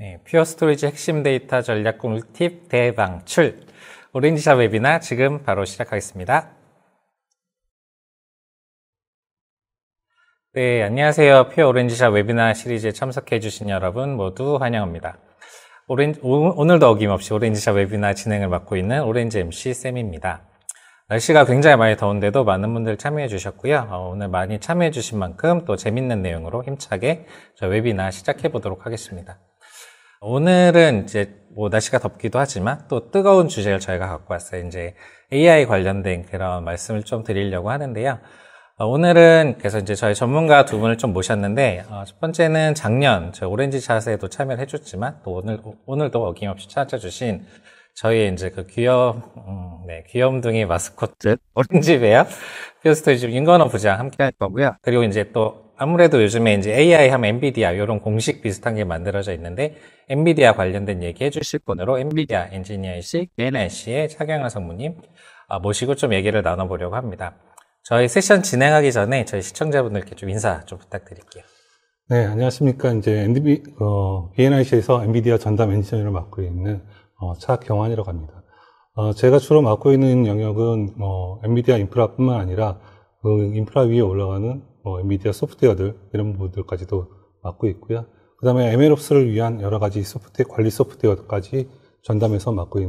네, 퓨어 스토리지 핵심 데이터 전략 꿀팁 대방출 오렌지샷 웨비나 지금 바로 시작하겠습니다. 네, 안녕하세요. 퓨어 오렌지샷 웨비나 시리즈에 참석해주신 여러분 모두 환영합니다. 오늘도 어김없이 오렌지샷 웨비나 진행을 맡고 있는 오렌지 MC 쌤입니다. 날씨가 굉장히 많이 더운데도 많은 분들 참여해 주셨고요. 오늘 많이 참여해 주신 만큼 또 재밌는 내용으로 힘차게 저 웨비나 시작해 보도록 하겠습니다. 오늘은 이제 날씨가 덥기도 하지만 또 뜨거운 주제를 저희가 갖고 왔어요. 이제 AI 관련된 그런 말씀을 좀 드리려고 하는데요. 오늘은 그래서 이제 저희 전문가 두 분을 좀 모셨는데, 첫 번째는 작년 저 오렌지샷에도 참여를 해줬지만 또 오늘도 어김없이 찾아주신 저희 이제 그 귀염둥이 마스코트 오렌지 베어 퓨어스토리지 윤건호 부장 함께 할 거고요. 그리고 이제 또 아무래도 요즘에 이제 AI 하면 엔비디아 이런 공식 비슷한 게 만들어져 있는데 엔비디아 관련된 얘기 해주실 분으로 엔비디아 엔지니어이시 NIC의 차경환 성무님 모시고 좀 얘기를 나눠보려고 합니다. 저희 세션 진행하기 전에 저희 시청자분들께 좀 인사 좀 부탁드릴게요. 네, 안녕하십니까. 이제 BNIC에서 엔비디아 전담 엔지니어를 맡고 있는 차경환이라고 합니다. 제가 주로 맡고 있는 영역은 엔비디아 인프라뿐만 아니라 그 인프라 위에 올라가는 엔비디아 소프트웨어들 이런 부분들까지도 맡고 있고요. 그 다음에 MLOps를 위한 여러 가지 관리 소프트웨어까지 전담해서 맡고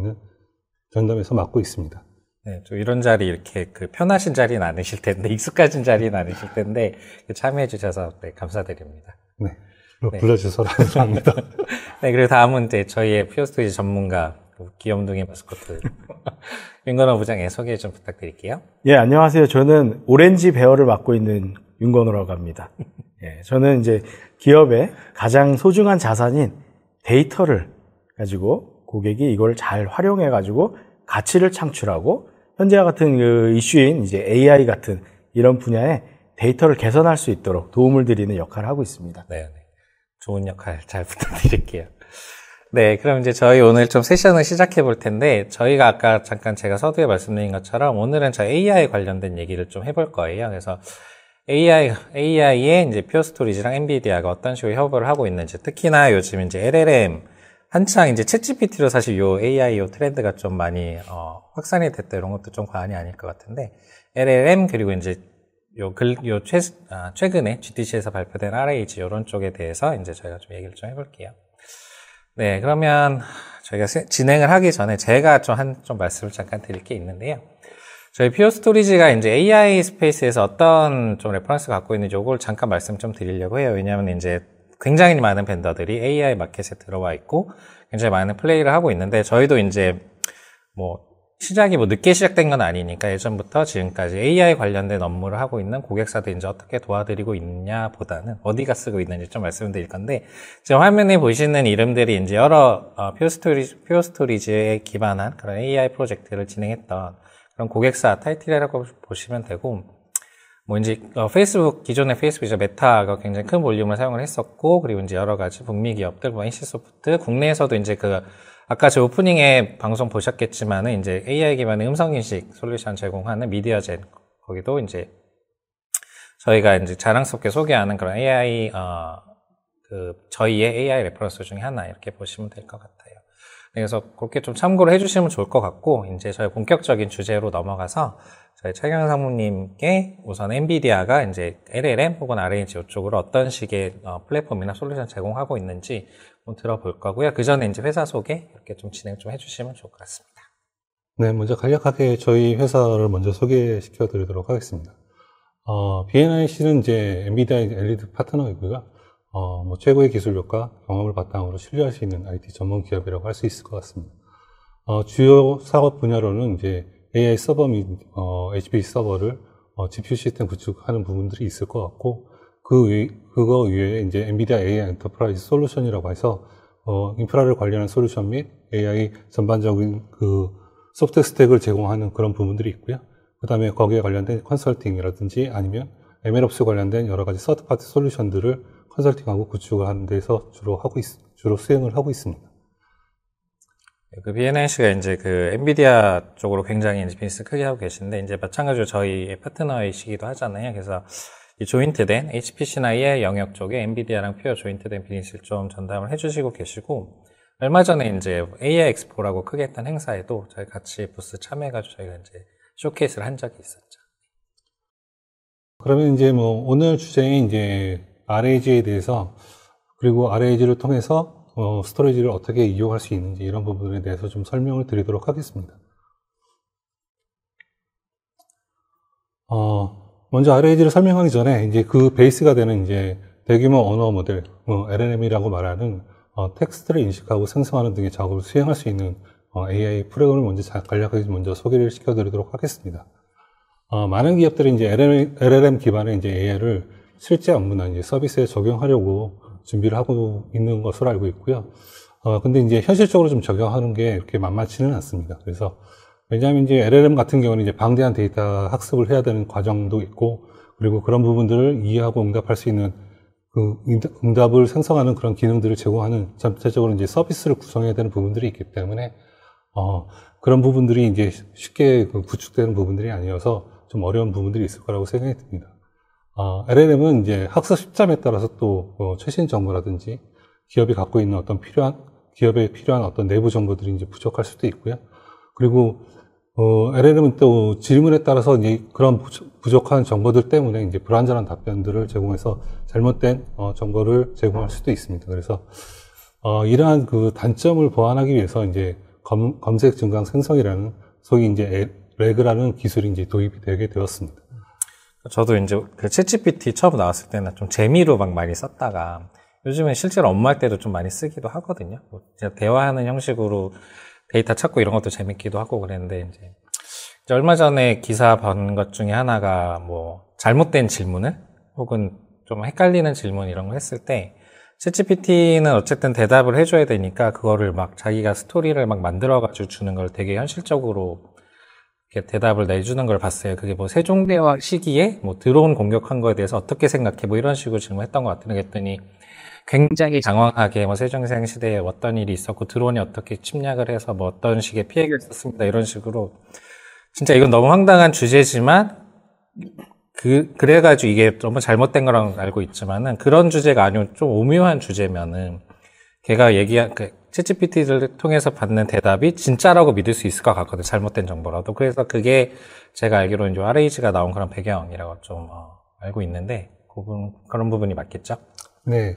있습니다. 네, 좀 이런 자리 이렇게 편하신 자리는 아니실 텐데, 익숙하신 자리는 아니실 텐데, 참여해 주셔서 네, 감사드립니다. 네. 불러주셔서 감사합니다. 네, 그리고 다음은 이제 저희의 퓨어스토리지 전문가, 귀염둥이 마스코트, 윤건호 부장의 소개 좀 부탁드릴게요. 예, 안녕하세요. 저는 오렌지 베어를 맡고 있는 윤건호라고 합니다. 예, 저는 이제 기업의 가장 소중한 자산인 데이터를 가지고 고객이 이걸 잘 활용해가지고 가치를 창출하고 현재와 같은 그 이슈인 이제 AI 같은 이런 분야에 데이터를 개선할 수 있도록 도움을 드리는 역할을 하고 있습니다. 네, 좋은 역할 잘 부탁드릴게요. 네, 그럼 이제 저희 오늘 좀 세션을 시작해 볼 텐데, 저희가 아까 잠깐 제가 서두에 말씀드린 것처럼 오늘은 저희 AI 관련된 얘기를 좀 해볼 거예요. 그래서 AI의 이제 퓨어스토리지랑 엔비디아가 어떤 식으로 협업을 하고 있는지, 특히나 요즘 이제 LLM 한창 이제 챗GPT로 사실 요 AI 요 트렌드가 좀 많이 확산이 됐다 이런 것도 좀 과언이 아닐 것 같은데, LLM 그리고 이제 최근에 GTC에서 발표된 RAG 이런 쪽에 대해서 이제 저희가 좀 얘기를 좀 해볼게요. 네, 그러면 저희가 진행을 하기 전에 제가 좀 말씀을 잠깐 드릴 게 있는데요. 저희 퓨어스토리지가 이제 AI 스페이스에서 어떤 좀 레퍼런스를 갖고 있는지 요걸 잠깐 말씀 좀 드리려고 해요. 왜냐하면 이제 굉장히 많은 벤더들이 AI 마켓에 들어와 있고 굉장히 많은 플레이를 하고 있는데 저희도 이제 시작이 늦게 시작된 건 아니니까 예전부터 지금까지 AI 관련된 업무를 하고 있는 고객사들 이제 어떻게 도와드리고 있냐 보다는 어디가 쓰고 있는지 좀 말씀드릴 건데, 지금 화면에 보시는 이름들이 이제 여러 퓨어스토리지에 기반한 그런 AI 프로젝트를 진행했던 그런 고객사 타이틀이라고 보시면 되고, 이제 기존의 페이스북 이제 메타가 굉장히 큰 볼륨을 사용을 했었고, 그리고 이제 여러 가지 북미 기업들, NC소프트, 국내에서도 이제 아까 제 오프닝에 방송 보셨겠지만은 이제 AI 기반의 음성인식 솔루션 제공하는 미디어젠, 거기도 이제 저희가 이제 자랑스럽게 소개하는 그런 AI, 저희의 AI 레퍼런스 중에 하나 이렇게 보시면 될 것 같아요. 그래서 그렇게 좀 참고를 해주시면 좋을 것 같고, 이제 저희 본격적인 주제로 넘어가서 저희 차경환 상무님께 우선 엔비디아가 이제 LLM 혹은 RAG 이쪽으로 어떤 식의 플랫폼이나 솔루션 제공하고 있는지 한번 들어볼 거고요. 그 전에 이제 회사 소개 이렇게 좀 진행 좀 해주시면 좋을 것 같습니다. 네, 먼저 간략하게 저희 회사를 먼저 소개시켜 드리도록 하겠습니다. BNIC는 이제 엔비디아의 엘리트 파트너이고요. 최고의 기술력과 경험을 바탕으로 신뢰할 수 있는 IT 전문 기업이라고 할 수 있을 것 같습니다. 주요 사업 분야로는 이제 AI 서버 및 HPC 서버를 GPU 시스템 구축하는 부분들이 있을 것 같고, 그거 외에 이제 엔비디아 AI 엔터프라이즈 솔루션이라고 해서 인프라를 관리하는 솔루션 및 AI 전반적인 그 소프트 스택을 제공하는 그런 부분들이 있고요. 그 다음에 거기에 관련된 컨설팅이라든지 아니면 MLOps 관련된 여러 가지 서드파티 솔루션들을 컨설팅하고 구축을 하는 데서 주로 수행을 하고 있습니다. BNIC가 이제 엔비디아 쪽으로 굉장히 이제 비즈니스 크게 하고 계신데, 이제 마찬가지로 저희의 파트너이시기도 하잖아요. 그래서 이 조인트된 HPC나의 영역 쪽에 엔비디아랑 퓨어 조인트된 비즈니스를 좀 전담을 해주시고 계시고, 얼마 전에 이제 AI 엑스포라고 크게 했던 행사에도 저희 같이 부스 참여해가지고 저희가 이제 쇼케이스를 한 적이 있었죠. 그러면 이제 뭐 오늘 주제인 이제 RAG에 대해서, 그리고 RAG를 통해서 스토리지를 어떻게 이용할 수 있는지 이런 부분에 대해서 좀 설명을 드리도록 하겠습니다. 먼저 RAG를 설명하기 전에 이제 그 베이스가 되는 이제 대규모 언어 모델, LLM이라고 말하는 텍스트를 인식하고 생성하는 등의 작업을 수행할 수 있는 AI 프로그램을 간략하게 먼저 소개를 시켜드리도록 하겠습니다. 많은 기업들이 이제 LLM 기반의 이제 AI를 실제 업무나 이제 서비스에 적용하려고 준비를 하고 있는 것으로 알고 있고요. 근데 이제 현실적으로 좀 적용하는 게 이렇게 만만치는 않습니다. 그래서 왜냐하면 이제 LLM 같은 경우는 이제 방대한 데이터 학습을 해야 되는 과정도 있고, 그리고 그런 부분들을 이해하고 응답할 수 있는 그 응답을 생성하는 그런 기능들을 제공하는 전체적으로 이제 서비스를 구성해야 되는 부분들이 있기 때문에 그런 부분들이 이제 쉽게 구축되는 부분들이 아니어서 좀 어려운 부분들이 있을 거라고 생각이 듭니다. LLM은 이제 학습 시점에 따라서 또 최신 정보라든지 기업이 갖고 있는 기업에 필요한 어떤 내부 정보들이 이제 부족할 수도 있고요. 그리고 LLM은 또 질문에 따라서 이제 그런 부족한 정보들 때문에 이제 불완전한 답변들을 제공해서 잘못된 정보를 제공할 수도 있습니다. 그래서 이러한 그 단점을 보완하기 위해서 이제 검색 증강 생성이라는 소위 이제 레그라는 기술이 이제 도입이 되게 되었습니다. 저도 이제 그 챗GPT 처음 나왔을 때는 좀 재미로 막 많이 썼다가 요즘엔 실제로 업무할 때도 좀 많이 쓰기도 하거든요. 진짜 대화하는 형식으로 데이터 찾고 이런 것도 재밌기도 하고 그랬는데 이제 얼마 전에 기사 본 것 중에 하나가 뭐 잘못된 질문을 혹은 좀 헷갈리는 질문 이런 거 했을 때 챗GPT는 어쨌든 대답을 해줘야 되니까 그거를 막 자기가 스토리를 막 만들어가지고 주는 걸 되게 현실적으로 이렇게 대답을 내주는 걸 봤어요. 그게 뭐 세종대왕 시기에 뭐 드론 공격한 거에 대해서 어떻게 생각해? 뭐 이런 식으로 질문했던 것 같은데 그랬더니 굉장히 장황하게 뭐 세종대왕 시대에 어떤 일이 있었고 드론이 어떻게 침략을 해서 뭐 어떤 식의 피해가 있었습니다. 이런 식으로 진짜 이건 너무 황당한 주제지만 그래가지고 이게 너무 잘못된 거랑 알고 있지만은 그런 주제가 아니고 좀 오묘한 주제면은 걔가 챗GPT를 통해서 받는 대답이 진짜라고 믿을 수 있을 것 같거든요. 잘못된 정보라도. 그래서 그게 제가 알기로는 이제 RAG가 나온 그런 배경이라고 좀 알고 있는데 그런 부분이 맞겠죠? 네.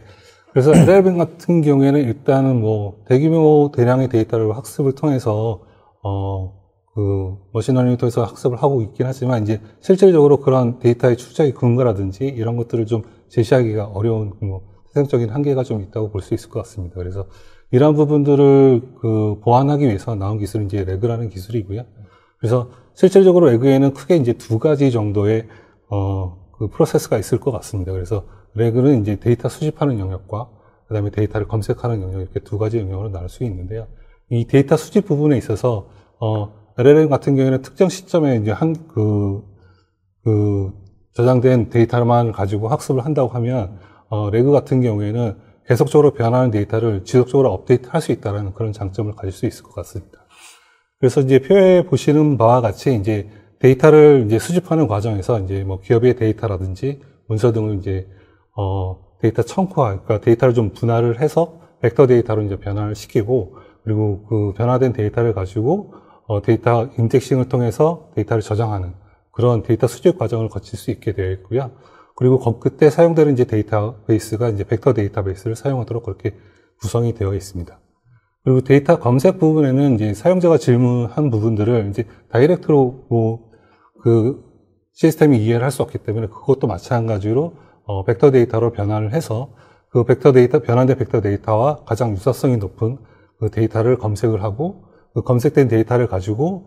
그래서 LLM 같은 경우에는 일단은 뭐 대규모 대량의 데이터를 학습을 통해서 머신러닝을 통해서 학습을 하고 있긴 하지만 이제 실질적으로 그런 데이터의 출처의 근거라든지 이런 것들을 좀 제시하기가 어려운 태생적인 한계가 좀 있다고 볼 수 있을 것 같습니다. 그래서 이러한 부분들을 보완하기 위해서 나온 기술이 이제 레그라는 기술이고요. 그래서 실질적으로 레그에는 크게 이제 두 가지 정도의 그 프로세스가 있을 것 같습니다. 그래서 레그는 이제 데이터 수집하는 영역과 그다음에 데이터를 검색하는 영역 이렇게 두 가지 영역으로 나눌 수 있는데요. 이 데이터 수집 부분에 있어서 LLM 같은 경우에는 특정 시점에 이제 저장된 데이터만 가지고 학습을 한다고 하면 레그 같은 경우에는 계속적으로 변하는 데이터를 지속적으로 업데이트할 수 있다는 그런 장점을 가질 수 있을 것 같습니다. 그래서 이제 표에 보시는 바와 같이 이제 데이터를 이제 수집하는 과정에서 이제 뭐 기업의 데이터라든지 문서 등을 이제 데이터 청구화, 그러니까 데이터를 좀 분할을 해서 벡터 데이터로 이제 변화를 시키고 그리고 그 변화된 데이터를 가지고 데이터 인덱싱을 통해서 데이터를 저장하는 그런 데이터 수집 과정을 거칠 수 있게 되어 있고요. 그리고 그때 사용되는 이제 데이터베이스가 이제 벡터 데이터베이스를 사용하도록 그렇게 구성이 되어 있습니다. 그리고 데이터 검색 부분에는 이제 사용자가 질문한 부분들을 이제 다이렉트로 그 시스템이 이해를 할 수 없기 때문에 그것도 마찬가지로 벡터 데이터로 변환을 해서 그 변환된 벡터 데이터와 가장 유사성이 높은 그 데이터를 검색을 하고 그 검색된 데이터를 가지고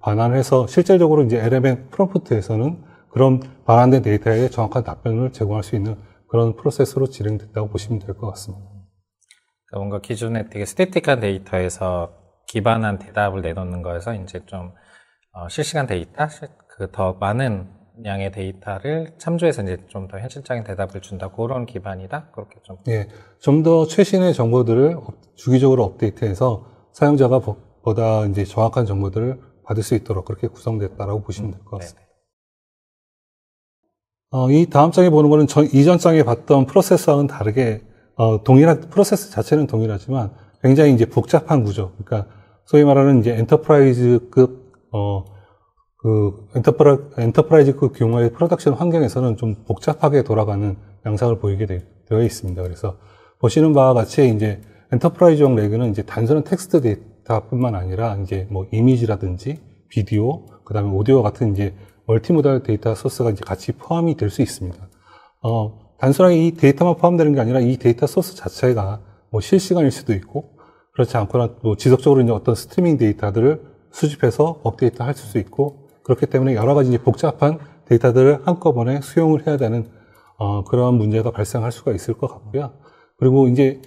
반환을 해서 실질적으로 이제 LLM 프롬프트에서는 그런 반환된 데이터에 정확한 답변을 제공할 수 있는 그런 프로세스로 진행된다고 보시면 될 것 같습니다. 그러니까 뭔가 기존에 되게 스태틱한 데이터에서 기반한 대답을 내놓는 거에서 이제 좀 실시간 데이터, 더 많은 양의 데이터를 참조해서 이제 좀 더 현실적인 대답을 준다 그런 기반이다 그렇게 좀. 예, 좀 더 최신의 정보들을 주기적으로 업데이트해서 사용자가 보다 이제 정확한 정보들을 받을 수 있도록 그렇게 구성됐다라고 보시면 될 것 같습니다. 이 다음 장에 보는 거는 이전 장에 봤던 프로세스와는 다르게, 프로세스 자체는 동일하지만 굉장히 이제 복잡한 구조. 그러니까 소위 말하는 이제 엔터프라이즈급, 엔터프라이즈급 규모의 프로덕션 환경에서는 좀 복잡하게 돌아가는 양상을 보이게 되어 있습니다. 그래서 보시는 바와 같이 이제 엔터프라이즈용 레그는 이제 단순한 텍스트 데이터뿐만 아니라 이제 뭐 이미지라든지 비디오, 그 다음에 오디오 같은 이제 멀티모달 데이터 소스가 이제 같이 포함이 될 수 있습니다. 단순하게 이 데이터만 포함되는 게 아니라 이 데이터 소스 자체가 뭐 실시간일 수도 있고, 그렇지 않거나 뭐 지속적으로 이제 어떤 스트리밍 데이터들을 수집해서 업데이트 할 수도 있고, 그렇기 때문에 여러 가지 이제 복잡한 데이터들을 한꺼번에 수용을 해야 되는, 그런 문제가 발생할 수가 있을 것 같고요. 그리고 이제,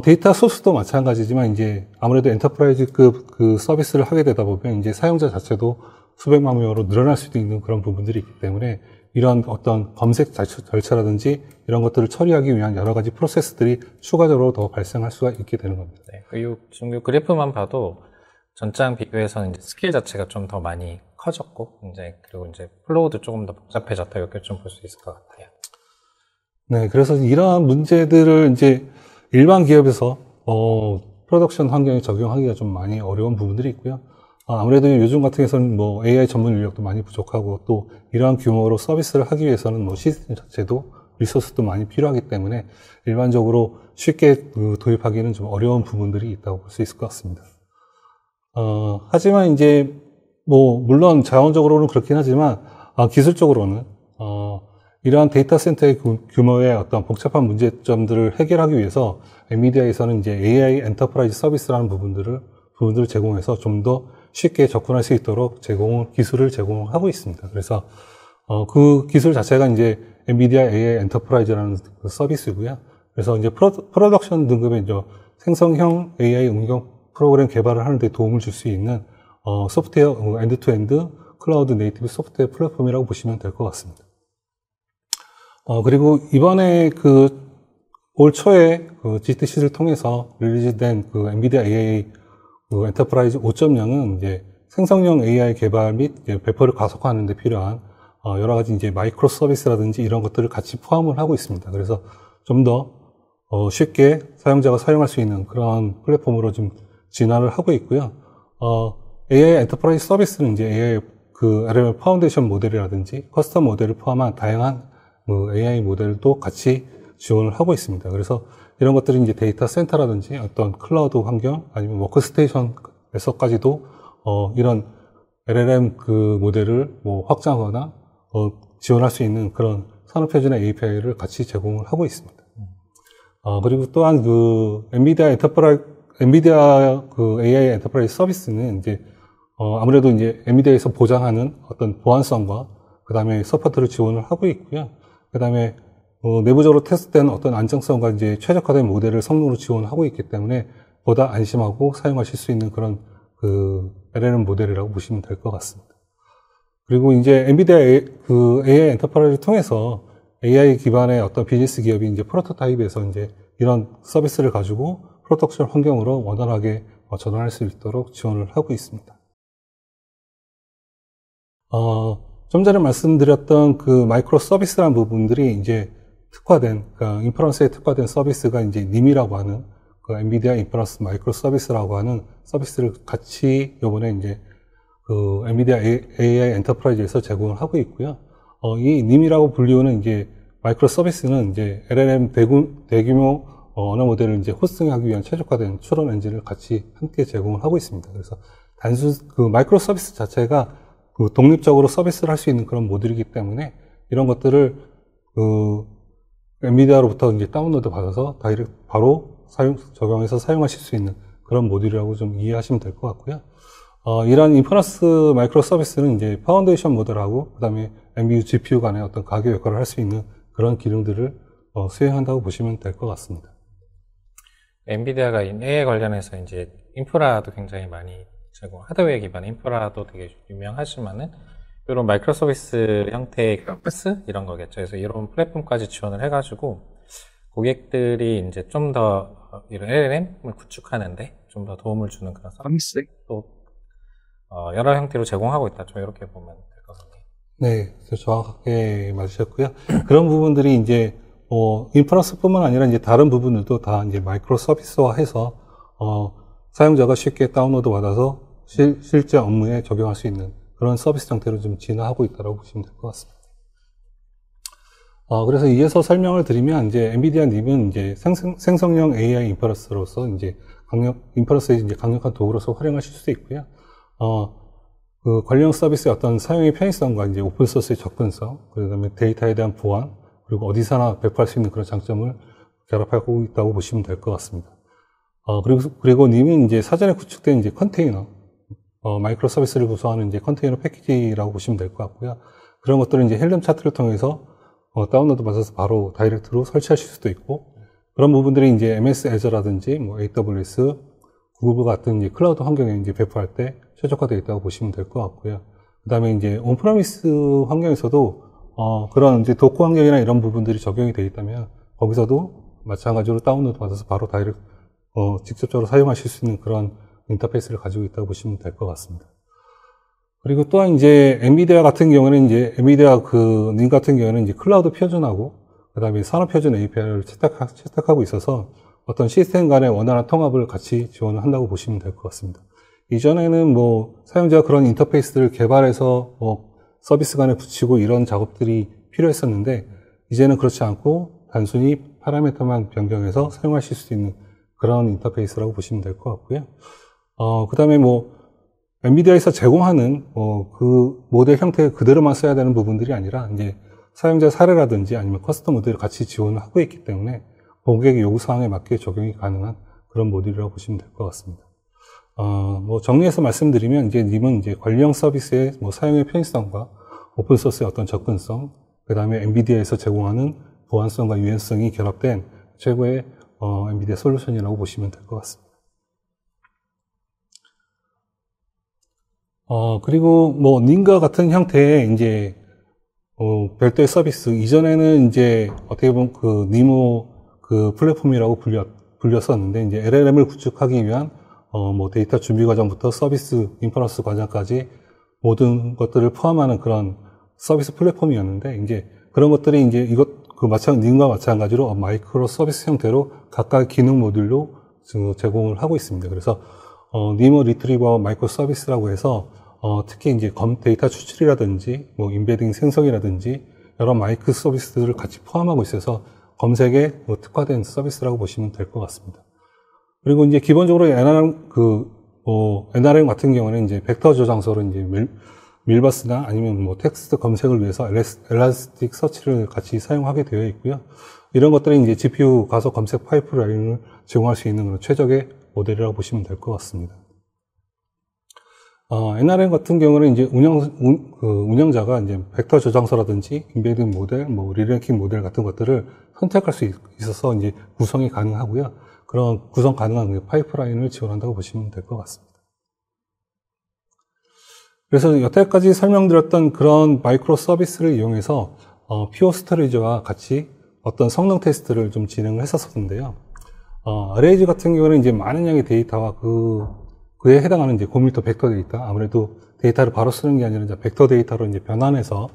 데이터 소스도 마찬가지지만 이제 아무래도 엔터프라이즈급 그 서비스를 하게 되다 보면 이제 사용자 자체도 수백만 명으로 늘어날 수도 있는 그런 부분들이 있기 때문에 이런 어떤 검색 절차라든지 이런 것들을 처리하기 위한 여러 가지 프로세스들이 추가적으로 더 발생할 수가 있게 되는 겁니다. 네, 그리고 지금 이 그래프만 봐도 전장 비교해서는 이제 스케일 자체가 좀 더 많이 커졌고, 그리고 이제 플로우도 조금 더 복잡해졌다, 이렇게 좀 볼 수 있을 것 같아요. 네, 그래서 이러한 문제들을 이제 일반 기업에서, 프로덕션 환경에 적용하기가 좀 많이 어려운 부분들이 있고요. 아무래도 요즘 같은 경우에는 뭐 AI 전문 인력도 많이 부족하고, 또 이러한 규모로 서비스를 하기 위해서는 뭐 시스템 자체도 리소스도 많이 필요하기 때문에 일반적으로 쉽게 도입하기는 좀 어려운 부분들이 있다고 볼 수 있을 것 같습니다. 하지만 이제 뭐 물론 자원적으로는 그렇긴 하지만 기술적으로는 이러한 데이터 센터의 규모의 어떤 복잡한 문제점들을 해결하기 위해서 엔비디아에서는 이제 AI 엔터프라이즈 서비스라는 부분들을 제공해서 좀 더 쉽게 접근할 수 있도록 기술을 제공하고 있습니다. 그래서 그 기술 자체가 이제 엔비디아 AI 엔터프라이즈라는 그 서비스고요. 그래서 이제 프로덕션 등급의 이제 생성형 AI 응용 프로그램 개발을 하는 데 도움을 줄 수 있는 소프트웨어 엔드-투-엔드 클라우드 네이티브 소프트웨어 플랫폼이라고 보시면 될 것 같습니다. 그리고 이번에 올 초에 GTC를 통해서 릴리즈된 엔비디아 AI 엔터프라이즈 5.0은 이제 생성형 AI 개발 및 배포를 가속화하는 데 필요한 여러 가지 이제 마이크로 서비스라든지 이런 것들을 같이 포함을 하고 있습니다. 그래서 좀 더 쉽게 사용자가 사용할 수 있는 그런 플랫폼으로 좀 진화를 하고 있고요. AI 엔터프라이즈 서비스는 이제 AI LLM 파운데이션 모델이라든지 커스텀 모델을 포함한 다양한 AI 모델도 같이 지원을 하고 있습니다. 그래서 이런 것들이 이제 데이터 센터라든지 어떤 클라우드 환경 아니면 워크스테이션에서까지도 이런 LLM 모델을 확장하거나 지원할 수 있는 그런 산업표준의 API를 같이 제공을 하고 있습니다. 그리고 또한 엔비디아 AI 엔터프라이즈 서비스는 이제 아무래도 이제 엔비디아에서 보장하는 어떤 보안성과 그 다음에 서포트를 지원을 하고 있고요. 그 다음에 내부적으로 테스트된 어떤 안정성과 이제 최적화된 모델을 성능으로 지원하고 있기 때문에 보다 안심하고 사용하실 수 있는 그런 LLM 모델이라고 보시면 될 것 같습니다. 그리고 이제 엔비디아 AI 엔터프라이즈를 통해서 AI 기반의 어떤 비즈니스 기업이 이제 프로토타입에서 이제 이런 서비스를 가지고 프로덕션 환경으로 원활하게 전환할 수 있도록 지원을 하고 있습니다. 좀 전에 말씀드렸던 마이크로 서비스라는 부분들이 이제 특화된, 그러니까 인퍼런스에 특화된 서비스가 이제 님이라고 하는 엔비디아 인퍼런스 마이크로 서비스라고 하는 서비스를 같이 요번에 이제 엔비디아 AI 엔터프라이즈에서 제공을 하고 있고요. 이 님이라고 불리우는 이제 마이크로 서비스는 이제 LLM 대규모 언어 모델을 이제 호스팅하기 위한 최적화된 추론 엔진을 같이 함께 제공을 하고 있습니다. 그래서 마이크로 서비스 자체가 독립적으로 서비스를 할 수 있는 그런 모델이기 때문에 이런 것들을 엔비디아로부터 이제 다운로드 받아서 바로 적용해서 사용하실 수 있는 그런 모듈이라고 좀 이해하시면 될 것 같고요. 이러한 인퍼런스 마이크로 서비스는 이제 파운데이션 모델하고 그다음에 NPU, GPU 간의 어떤 가교 역할을 할 수 있는 그런 기능들을 수행한다고 보시면 될 것 같습니다. 엔비디아가 AI 관련해서 이제 인프라도 굉장히 많이 하드웨어 기반의 인프라도 되게 유명하지만은 이런 마이크로 서비스 형태의 서비스 이런 거겠죠. 그래서 이런 플랫폼까지 지원을 해가지고 고객들이 이제 좀 더 이런 LLM을 구축하는데 좀 더 도움을 주는 그런 서비스 또 여러 형태로 제공하고 있다. 좀 이렇게 보면 될 것 같네요. 네, 정확하게 맞으셨고요. 그런 부분들이 이제 인프라스뿐만 아니라 이제 다른 부분들도 다 이제 마이크로 서비스화해서 사용자가 쉽게 다운로드 받아서 실제 업무에 적용할 수 있는 그런 서비스 형태로 좀 진화하고 있다고 보시면 될 것 같습니다. 그래서 이어서 설명을 드리면 이제 엔비디아님은 이제 생성형 AI 인퍼런스로서 이제 인퍼런스의 이제 강력한 도구로서 활용하실 수 있고요. 그 관련 서비스의 어떤 사용의 편의성과 이제 오픈소스의 접근성, 그다음에 데이터에 대한 보안, 그리고 어디서나 배포할 수 있는 그런 장점을 결합하고 있다고 보시면 될 것 같습니다. 그리고 님은 이제 사전에 구축된 이제 컨테이너, 마이크로 서비스를 구성하는 이제 컨테이너 패키지라고 보시면 될 것 같고요. 그런 것들을 이제 헬름 차트를 통해서 다운로드 받아서 바로 다이렉트로 설치하실 수도 있고, 그런 부분들이 이제 MS 애저라든지 뭐 AWS, 구글 같은 이제 클라우드 환경에 이제 배포할 때 최적화되어 있다고 보시면 될 것 같고요. 그 다음에 이제 온프라미스 환경에서도 그런 이제 도커 환경이나 이런 부분들이 적용이 되어 있다면 거기서도 마찬가지로 다운로드 받아서 바로 다이렉트 직접적으로 사용하실 수 있는 그런 인터페이스를 가지고 있다고 보시면 될 것 같습니다. 그리고 또한 이제 엔비디아 같은 경우는 이제 엔비디아 님 같은 경우는 이제 클라우드 표준하고 그다음에 산업 표준 API를 채택하고 있어서 어떤 시스템 간의 원활한 통합을 같이 지원을 한다고 보시면 될 것 같습니다. 이전에는 뭐 사용자가 그런 인터페이스를 개발해서 서비스 간에 붙이고 이런 작업들이 필요했었는데 이제는 그렇지 않고 단순히 파라미터만 변경해서 사용하실 수 있는 그런 인터페이스라고 보시면 될 것 같고요. 그 다음에 뭐 엔비디아에서 제공하는 그 모델 형태 그대로만 써야 되는 부분들이 아니라 이제 사용자 사례라든지 아니면 커스텀 모델을 같이 지원을 하고 있기 때문에 고객의 요구사항에 맞게 적용이 가능한 그런 모델이라고 보시면 될 것 같습니다. 뭐 정리해서 말씀드리면 이제 님은 이제 관리형 서비스의 뭐 사용의 편의성과 오픈소스의 어떤 접근성, 그 다음에 엔비디아에서 제공하는 보안성과 유연성이 결합된 최고의 엔비디아 솔루션이라고 보시면 될 것 같습니다. 그리고 뭐 님과 같은 형태의 이제 별도의 서비스, 이전에는 이제 어떻게 보면 그 니모 그 플랫폼이라고 불렸었는데 이제 LLM을 구축하기 위한 뭐 데이터 준비 과정부터 서비스 인퍼런스 과정까지 모든 것들을 포함하는 그런 서비스 플랫폼이었는데 이제 그런 것들이 이제 님과 마찬가지로 마이크로 서비스 형태로 각각 기능 모듈로 제공을 하고 있습니다. 그래서 니모 리트리버 마이크로 서비스라고 해서 특히 이제 데이터 추출이라든지 뭐 인베딩 생성이라든지 여러 마이크로 서비스들을 같이 포함하고 있어서 검색에 특화된 서비스라고 보시면 될 것 같습니다. 그리고 이제 기본적으로 NRM 같은 경우는 이제 벡터 저장소로 이제 밀버스나 아니면 뭐 텍스트 검색을 위해서 엘라스틱 서치를 같이 사용하게 되어 있고요. 이런 것들이 이제 GPU 가속 검색 파이프라인을 제공할 수 있는 그런 최적의 모델이라고 보시면 될 것 같습니다. NRM 같은 경우는 이제 운영자가 이제 벡터 저장소라든지 인베딩 모델, 뭐 리랭킹 모델 같은 것들을 선택할 수 있어서 이제 구성이 가능하고요. 그런 구성 가능한 파이프라인을 지원한다고 보시면 될 것 같습니다. 그래서 여태까지 설명드렸던 그런 마이크로 서비스를 이용해서 퓨어 스토리지와 같이 어떤 성능 테스트를 좀 진행을 했었는데요. 어레이즈 같은 경우는 이제 많은 양의 데이터와 그에 해당하는 이제 고밀도 벡터 데이터, 아무래도 데이터를 바로 쓰는 게 아니라 이제 벡터 데이터로 이제 변환해서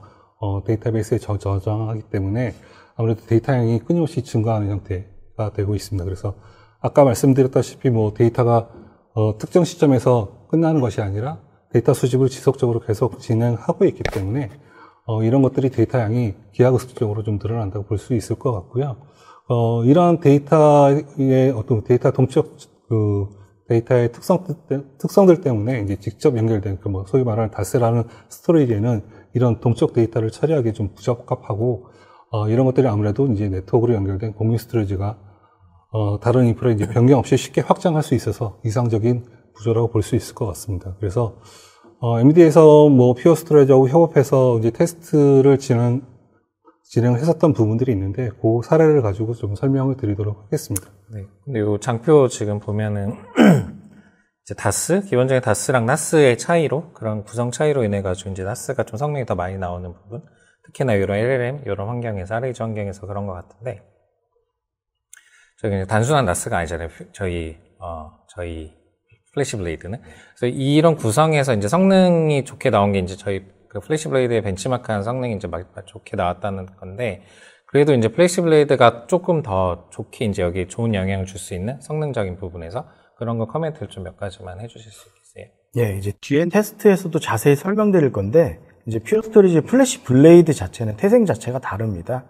데이터베이스에 저장하기 때문에 아무래도 데이터 양이 끊임없이 증가하는 형태가 되고 있습니다. 그래서 아까 말씀드렸다시피 뭐 데이터가 특정 시점에서 끝나는 것이 아니라 데이터 수집을 지속적으로 계속 진행하고 있기 때문에 이런 것들이 데이터 양이 기하급수적으로 좀 늘어난다고 볼 수 있을 것 같고요. 이러한 데이터의 어떤 데이터 동적 데이터의 특성들 때문에 이제 직접 연결된 뭐 소위 말하는 다스라는 스토리지에는 이런 동적 데이터를 처리하기 좀 부적합하고 이런 것들이 아무래도 이제 네트워크로 연결된 공유 스토리지가 다른 인프라에 이제 변경 없이 쉽게 확장할 수 있어서 이상적인 구조라고 볼 수 있을 것 같습니다. 그래서 엔비디아에서 뭐 퓨어 스토리지하고 협업해서 이제 테스트를 진행했었던 부분들이 있는데 그 사례를 가지고 좀 설명을 드리도록 하겠습니다. 네. 근데 요 장표 지금 보면은 이제 다스, 기본적인 다스랑 나스의 차이로, 그런 구성 차이로 인해 가지고 이제 나스가 좀 성능이 더 많이 나오는 부분, 특히나 이런 LLM 이런 환경에서 RAG 환경에서 그런 것 같은데, 저기 이제 단순한 나스가 아니잖아요. 저희 플래시 블레이드는. 그래서 이런 구성에서 이제 성능이 좋게 나온 게 이제 저희 그 플래시블레이드의 벤치마크한 성능이 이제 좋게 나왔다는 건데, 그래도 이제 플래시블레이드가 조금 더 좋게 이제 여기 좋은 영향을 줄 수 있는 성능적인 부분에서 그런 거 코멘트를 좀 몇 가지만 해주실 수 있겠어요? 예, 이제 뒤엔 테스트에서도 자세히 설명드릴 건데, 이제 퓨어 스토리지 플래시블레이드 자체는 태생 자체가 다릅니다.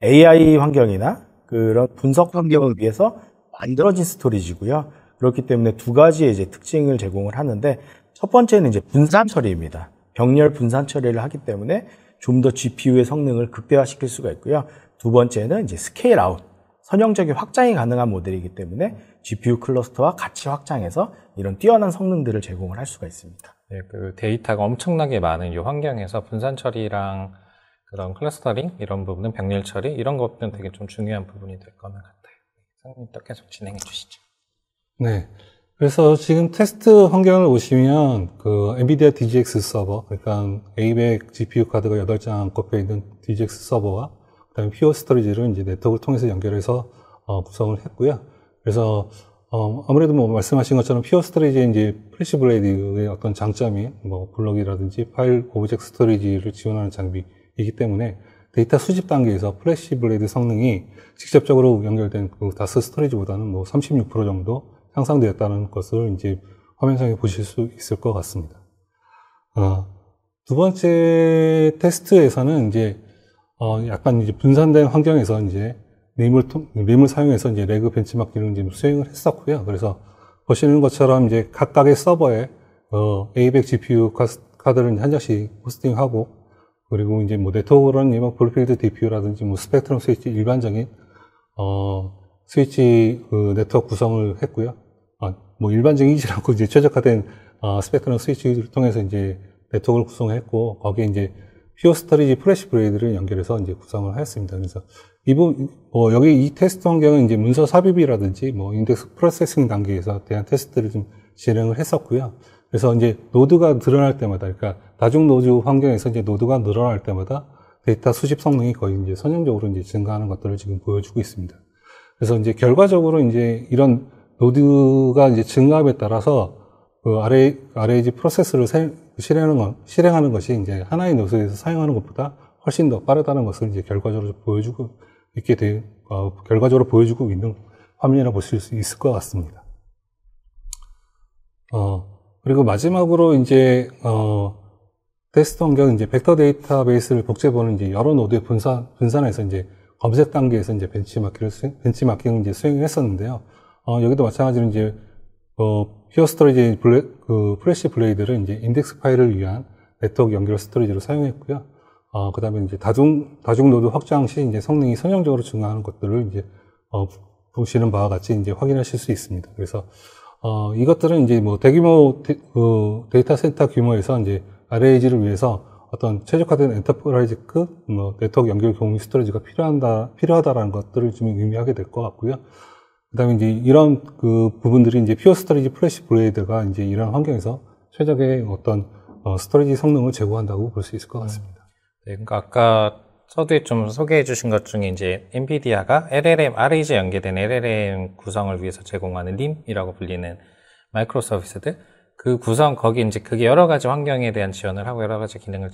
AI 환경이나 그런 분석 환경을 위해서 만들어진 스토리지고요. 그렇기 때문에 두 가지의 이제 특징을 제공을 하는데, 첫 번째는 이제 분산 처리입니다. 병렬 분산 처리를 하기 때문에 좀 더 GPU의 성능을 극대화시킬 수가 있고요. 두 번째는 이제 스케일 아웃, 선형적인 확장이 가능한 모델이기 때문에 GPU 클러스터와 같이 확장해서 이런 뛰어난 성능들을 제공을 할 수가 있습니다. 네, 그 데이터가 엄청나게 많은 이 환경에서 분산 처리랑 그런 클러스터링 이런 부분은 병렬 처리 이런 것들은 되게 좀 중요한 부분이 될 거는 같아요. 선생님 또 계속 진행해 주시죠. 네. 그래서 지금 테스트 환경을 보시면 그 엔비디아 DGX 서버, 그러니까 A100 GPU 카드가 8장 꼽혀 있는 DGX 서버와 그다음에 퓨어 스토리지를 이제 네트워크를 통해서 연결해서 구성을 했고요. 그래서 아무래도 뭐 말씀하신 것처럼 퓨어 스토리지의 이제 플래시블레이드의 어떤 장점이 뭐 블록이라든지 파일 오브젝트 스토리지를 지원하는 장비이기 때문에 데이터 수집 단계에서 플래시블레이드 성능이 직접적으로 연결된 그 다스 스토리지보다는 뭐 36% 정도 향상되었다는 것을 이제 화면상에 보실 수 있을 것 같습니다. 두 번째 테스트에서는 이제 약간 이제 분산된 환경에서 이제 림을 사용해서 이제 레그 벤치마킹을 이제 수행을 했었고요. 그래서 보시는 것처럼 이제 각각의 서버에 A100 GPU 카드를 한 장씩 호스팅하고, 그리고 이제 뭐 네트워크로는 뭐 볼필드 DPU라든지 뭐 스펙트럼 스위치 일반적인 스위치 그 네트워크 구성을 했고요. 뭐 일반적이지 않고 이제 최적화된 스펙트럼 스위치를 통해서 이제 네트워크를 구성했고, 거기에 이제 퓨어 스토리지 플래시블레이드를 연결해서 이제 구성을 하였습니다. 그래서 여기 이 테스트 환경은 이제 문서 삽입이라든지 뭐 인덱스 프로세싱 단계에서 대한 테스트를 좀 진행을 했었고요. 그래서 이제 노드가 늘어날 때마다, 그러니까 다중 노드 환경에서 이제 노드가 늘어날 때마다 데이터 수집 성능이 거의 이제 선형적으로 이제 증가하는 것들을 지금 보여주고 있습니다. 그래서 이제 결과적으로 이제 이런 노드가 이제 증가함에 따라서 그 RAG 프로세스를 실행하는 것이 이제 하나의 노드에서 사용하는 것보다 훨씬 더 빠르다는 것을 이제 결과적으로 보여주고 있는 화면이라 보실 수 있을 것 같습니다. 그리고 마지막으로 이제 테스트 환경 이제 벡터 데이터베이스를 복제보는 이제 여러 노드의 분산해서 이제 검색 단계에서 이제 벤치마킹을 이제 수행을 했었는데요. 여기도 마찬가지로 이제 퓨어 스토리지 플래시 블레이드를 이제 인덱스 파일을 위한 네트워크 연결 스토리지로 사용했고요. 그 다음에 이제 다중 노드 확장 시 이제 성능이 선형적으로 증가하는 것들을 이제 보시는 바와 같이 이제 확인하실 수 있습니다. 그래서 이것들은 이제 뭐 대규모 데이터 센터 규모에서 이제 RAG를 위해서 어떤 최적화된 엔터프라이즈급 네트워크 연결 공유 스토리지가 필요하다라는 것들을 좀 의미하게 될 것 같고요. 그 다음에 이제 이런 그 부분들이 이제 퓨어 스토리지 플래시 블레이드가 이제 이런 환경에서 최적의 어떤 스토리지 성능을 제공한다고 볼 수 있을 것 같습니다. 네, 그러니까 아까 서두에 좀 소개해 주신 것 중에 이제 엔비디아가 RAG에 연계된 LLM 구성을 위해서 제공하는 RIM이라고 불리는 마이크로 서비스들, 그 구성, 거기 이제 그게 여러 가지 환경에 대한 지원을 하고 여러 가지 기능을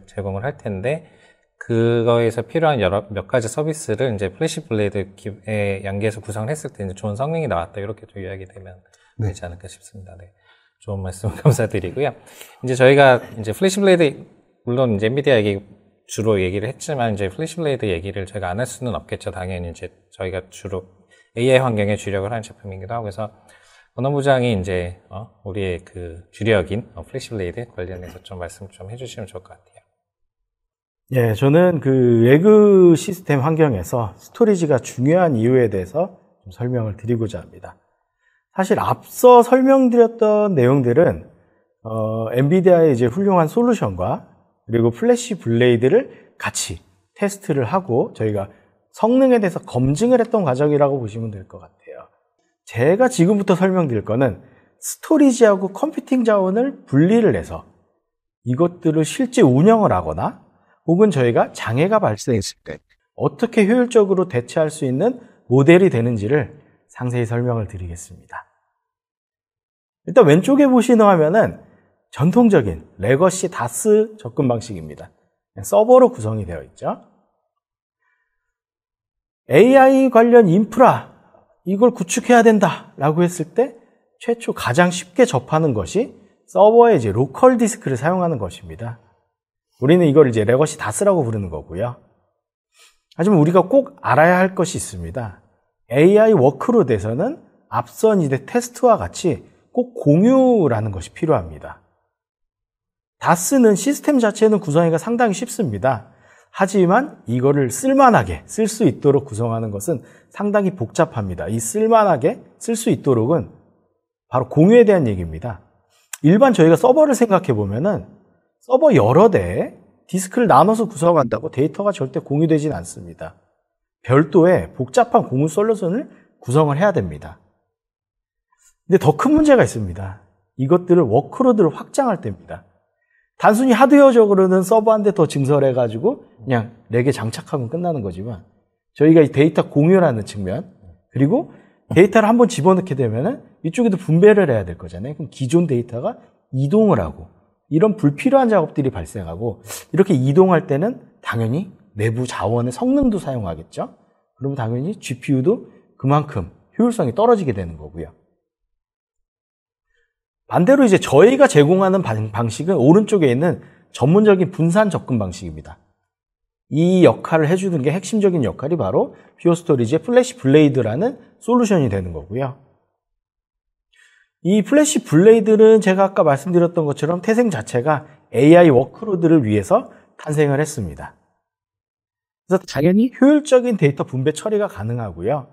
제공을 할 텐데, 그거에서 필요한 몇 가지 서비스를 이제 플래시블레이드에 연계해서 구성을 했을 때 이제 좋은 성능이 나왔다. 이렇게 좀 이야기 되면 되지 않을까 싶습니다. 네. 좋은 말씀 감사드리고요. 이제 저희가 이제 플래시블레이드, 물론 이제 엔비디아 주로 얘기를 했지만, 이제 플래시블레이드 얘기를 저희가 안 할 수는 없겠죠. 당연히 이제 저희가 주로 AI 환경에 주력을 하는 제품이기도 하고 해서, 원어부장이 이제, 우리의 그 주력인 플래시블레이드 관련해서 좀 말씀 좀 해주시면 좋을 것 같아요. 예, 저는 그 레그 시스템 환경에서 스토리지가 중요한 이유에 대해서 좀 설명을 드리고자 합니다. 사실 앞서 설명드렸던 내용들은 엔비디아의 이제 훌륭한 솔루션과 그리고 플래시 블레이드를 같이 테스트를 하고 저희가 성능에 대해서 검증을 했던 과정이라고 보시면 될 것 같아요. 제가 지금부터 설명드릴 거는 스토리지하고 컴퓨팅 자원을 분리를 해서 이것들을 실제 운영을 하거나 혹은 저희가 장애가 발생했을 때 어떻게 효율적으로 대처할 수 있는 모델이 되는지를 상세히 설명을 드리겠습니다. 일단 왼쪽에 보시는 화면은 전통적인 레거시 다스 접근 방식입니다. 서버로 구성이 되어 있죠. AI 관련 인프라, 이걸 구축해야 된다라고 했을 때 최초 가장 쉽게 접하는 것이 서버의 이제 로컬 디스크를 사용하는 것입니다. 우리는 이걸 이제 레거시 다스라고 부르는 거고요. 하지만 우리가 꼭 알아야 할 것이 있습니다. AI 워크로드에서는 앞선 이제 테스트와 같이 꼭 공유라는 것이 필요합니다. 다스는 시스템 자체는 구성하기가 상당히 쉽습니다. 하지만 이거를 쓸만하게 쓸 수 있도록 구성하는 것은 상당히 복잡합니다. 이 쓸만하게 쓸 수 있도록은 바로 공유에 대한 얘기입니다. 일반 저희가 서버를 생각해 보면은 서버 여러 대에 디스크를 나눠서 구성한다고 데이터가 절대 공유되지는 않습니다. 별도의 복잡한 공유 솔루션을 구성을 해야 됩니다. 근데 더 큰 문제가 있습니다. 이것들을 워크로드를 확장할 때입니다. 단순히 하드웨어적으로는 서버 한 대 더 증설해가지고 그냥 렉에 장착하면 끝나는 거지만 저희가 이 데이터 공유라는 측면 그리고 데이터를 한번 집어넣게 되면은 이쪽에도 분배를 해야 될 거잖아요. 그럼 기존 데이터가 이동을 하고 이런 불필요한 작업들이 발생하고 이렇게 이동할 때는 당연히 내부 자원의 성능도 사용하겠죠. 그러면 당연히 GPU도 그만큼 효율성이 떨어지게 되는 거고요. 반대로 이제 저희가 제공하는 방식은 오른쪽에 있는 전문적인 분산 접근 방식입니다. 이 역할을 해주는 게 핵심적인 역할이 바로 퓨어 스토리지의 플래시 블레이드라는 솔루션이 되는 거고요. 이 플래시 블레이드는 제가 아까 말씀드렸던 것처럼 태생 자체가 AI 워크로드를 위해서 탄생을 했습니다. 그래서 당연히 효율적인 데이터 분배 처리가 가능하고요.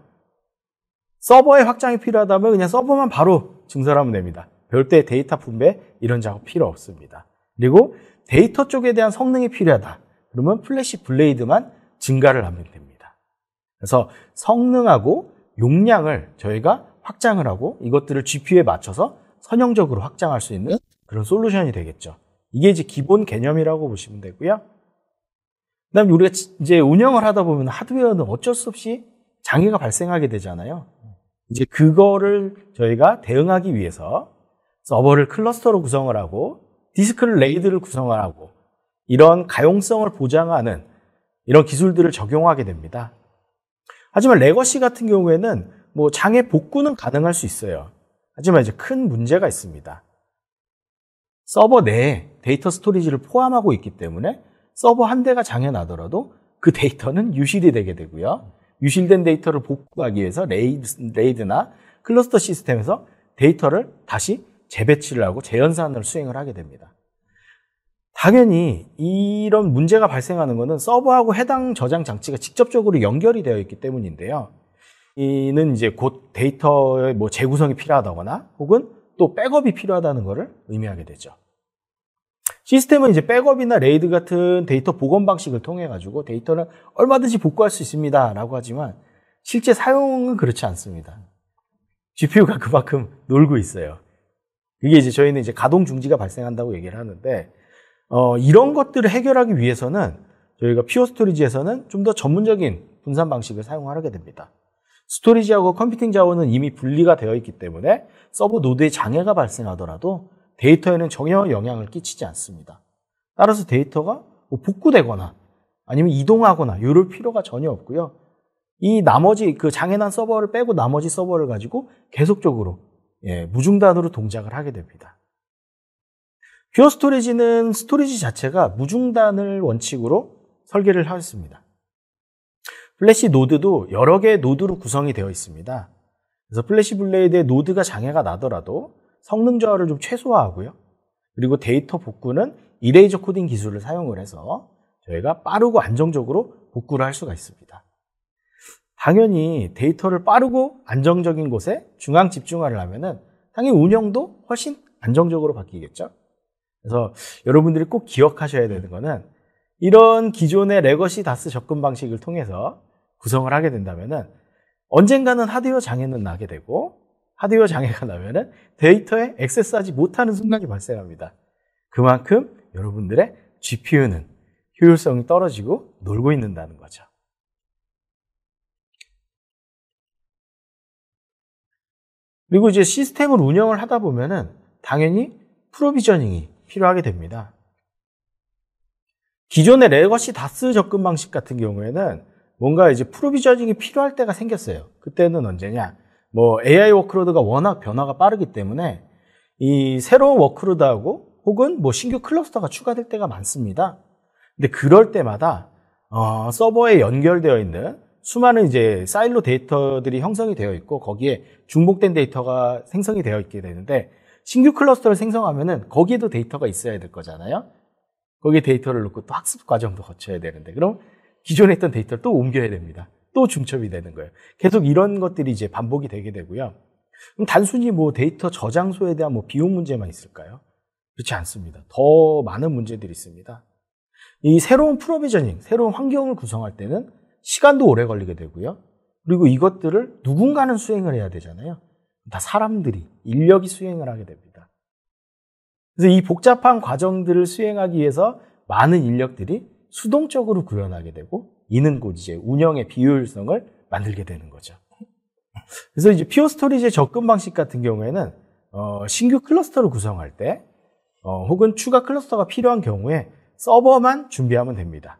서버의 확장이 필요하다면 그냥 서버만 바로 증설하면 됩니다. 별도의 데이터 분배 이런 작업 필요 없습니다. 그리고 데이터 쪽에 대한 성능이 필요하다. 그러면 플래시 블레이드만 증가를 하면 됩니다. 그래서 성능하고 용량을 저희가 확장을 하고 이것들을 GPU에 맞춰서 선형적으로 확장할 수 있는 그런 솔루션이 되겠죠. 이게 이제 기본 개념이라고 보시면 되고요. 그다음에 우리가 이제 운영을 하다 보면 하드웨어는 어쩔 수 없이 장애가 발생하게 되잖아요. 이제 그거를 저희가 대응하기 위해서 서버를 클러스터로 구성을 하고 디스크를 레이드를 구성을 하고 이런 가용성을 보장하는 이런 기술들을 적용하게 됩니다. 하지만 레거시 같은 경우에는 뭐 장애 복구는 가능할 수 있어요. 하지만 이제 큰 문제가 있습니다. 서버 내에 데이터 스토리지를 포함하고 있기 때문에 서버 한 대가 장애 나더라도 그 데이터는 유실이 되게 되고요. 유실된 데이터를 복구하기 위해서 레이드나 클러스터 시스템에서 데이터를 다시 재배치를 하고 재연산을 수행을 하게 됩니다. 당연히 이런 문제가 발생하는 것은 서버하고 해당 저장 장치가 직접적으로 연결이 되어 있기 때문인데요. 이는 이제 곧 데이터의 뭐 재구성이 필요하다거나 혹은 또 백업이 필요하다는 것을 의미하게 되죠. 시스템은 이제 백업이나 레이드 같은 데이터 복원 방식을 통해 가지고 데이터를 얼마든지 복구할 수 있습니다라고 하지만 실제 사용은 그렇지 않습니다. GPU가 그만큼 놀고 있어요. 이게 이제 저희는 이제 가동 중지가 발생한다고 얘기를 하는데 이런 것들을 해결하기 위해서는 저희가 퓨어 스토리지에서는 좀 더 전문적인 분산 방식을 사용하게 됩니다. 스토리지하고 컴퓨팅 자원은 이미 분리가 되어 있기 때문에 서버 노드에 장애가 발생하더라도 데이터에는 전혀 영향을 끼치지 않습니다. 따라서 데이터가 복구되거나 아니면 이동하거나 이럴 필요가 전혀 없고요. 이 나머지 그 장애난 서버를 빼고 나머지 서버를 가지고 계속적으로 무중단으로 동작을 하게 됩니다. 퓨어 스토리지는 스토리지 자체가 무중단을 원칙으로 설계를 하였습니다. 플래시 노드도 여러 개의 노드로 구성이 되어 있습니다. 그래서 플래시 블레이드의 노드가 장애가 나더라도 성능 저하를 좀 최소화하고요. 그리고 데이터 복구는 이레이저 코딩 기술을 사용을 해서 저희가 빠르고 안정적으로 복구를 할 수가 있습니다. 당연히 데이터를 빠르고 안정적인 곳에 중앙 집중화를 하면은 당연히 운영도 훨씬 안정적으로 바뀌겠죠. 그래서 여러분들이 꼭 기억하셔야 되는 거는 이런 기존의 레거시 다스 접근 방식을 통해서 구성을 하게 된다면은 언젠가는 하드웨어 장애는 나게 되고 하드웨어 장애가 나면은 데이터에 액세스하지 못하는 순간이 발생합니다. 그만큼 여러분들의 GPU는 효율성이 떨어지고 놀고 있는다는 거죠. 그리고 이제 시스템을 운영을 하다 보면은 당연히 프로비저닝이 필요하게 됩니다. 기존의 레거시 다스 접근 방식 같은 경우에는 뭔가 이제 프로비저닝이 필요할 때가 생겼어요. 그때는 언제냐? 뭐 AI 워크로드가 워낙 변화가 빠르기 때문에 이 새로운 워크로드하고 혹은 뭐 신규 클러스터가 추가될 때가 많습니다. 근데 그럴 때마다 서버에 연결되어 있는 수많은 이제 사일로 데이터들이 형성이 되어 있고 거기에 중복된 데이터가 생성이 되어 있게 되는데 신규 클러스터를 생성하면은 거기에도 데이터가 있어야 될 거잖아요. 거기에 데이터를 넣고 또 학습 과정도 거쳐야 되는데 그럼 기존에 있던 데이터를 또 옮겨야 됩니다. 또 중첩이 되는 거예요. 계속 이런 것들이 이제 반복이 되게 되고요. 그럼 단순히 뭐 데이터 저장소에 대한 뭐 비용 문제만 있을까요? 그렇지 않습니다. 더 많은 문제들이 있습니다. 이 새로운 프로비저닝, 새로운 환경을 구성할 때는 시간도 오래 걸리게 되고요. 그리고 이것들을 누군가는 수행을 해야 되잖아요. 다 사람들이, 인력이 수행을 하게 됩니다. 그래서 이 복잡한 과정들을 수행하기 위해서 많은 인력들이 수동적으로 구현하게 되고 이는 곧 이제 운영의 비효율성을 만들게 되는 거죠. 그래서 이제 퓨어 스토리지의 접근 방식 같은 경우에는 신규 클러스터를 구성할 때 혹은 추가 클러스터가 필요한 경우에 서버만 준비하면 됩니다.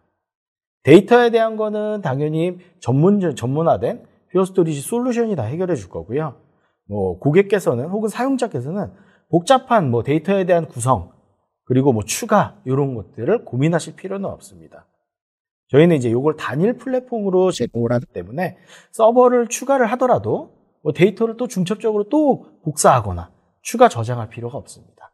데이터에 대한 거는 당연히 전문화된 퓨어 스토리지 솔루션이 다 해결해 줄 거고요. 뭐 고객께서는 혹은 사용자께서는 복잡한 뭐 데이터에 대한 구성 그리고 뭐 추가 이런 것들을 고민하실 필요는 없습니다. 저희는 이제 이걸 단일 플랫폼으로 제공을 하기 때문에 서버를 추가를 하더라도 뭐 데이터를 또 중첩적으로 또 복사하거나 추가 저장할 필요가 없습니다.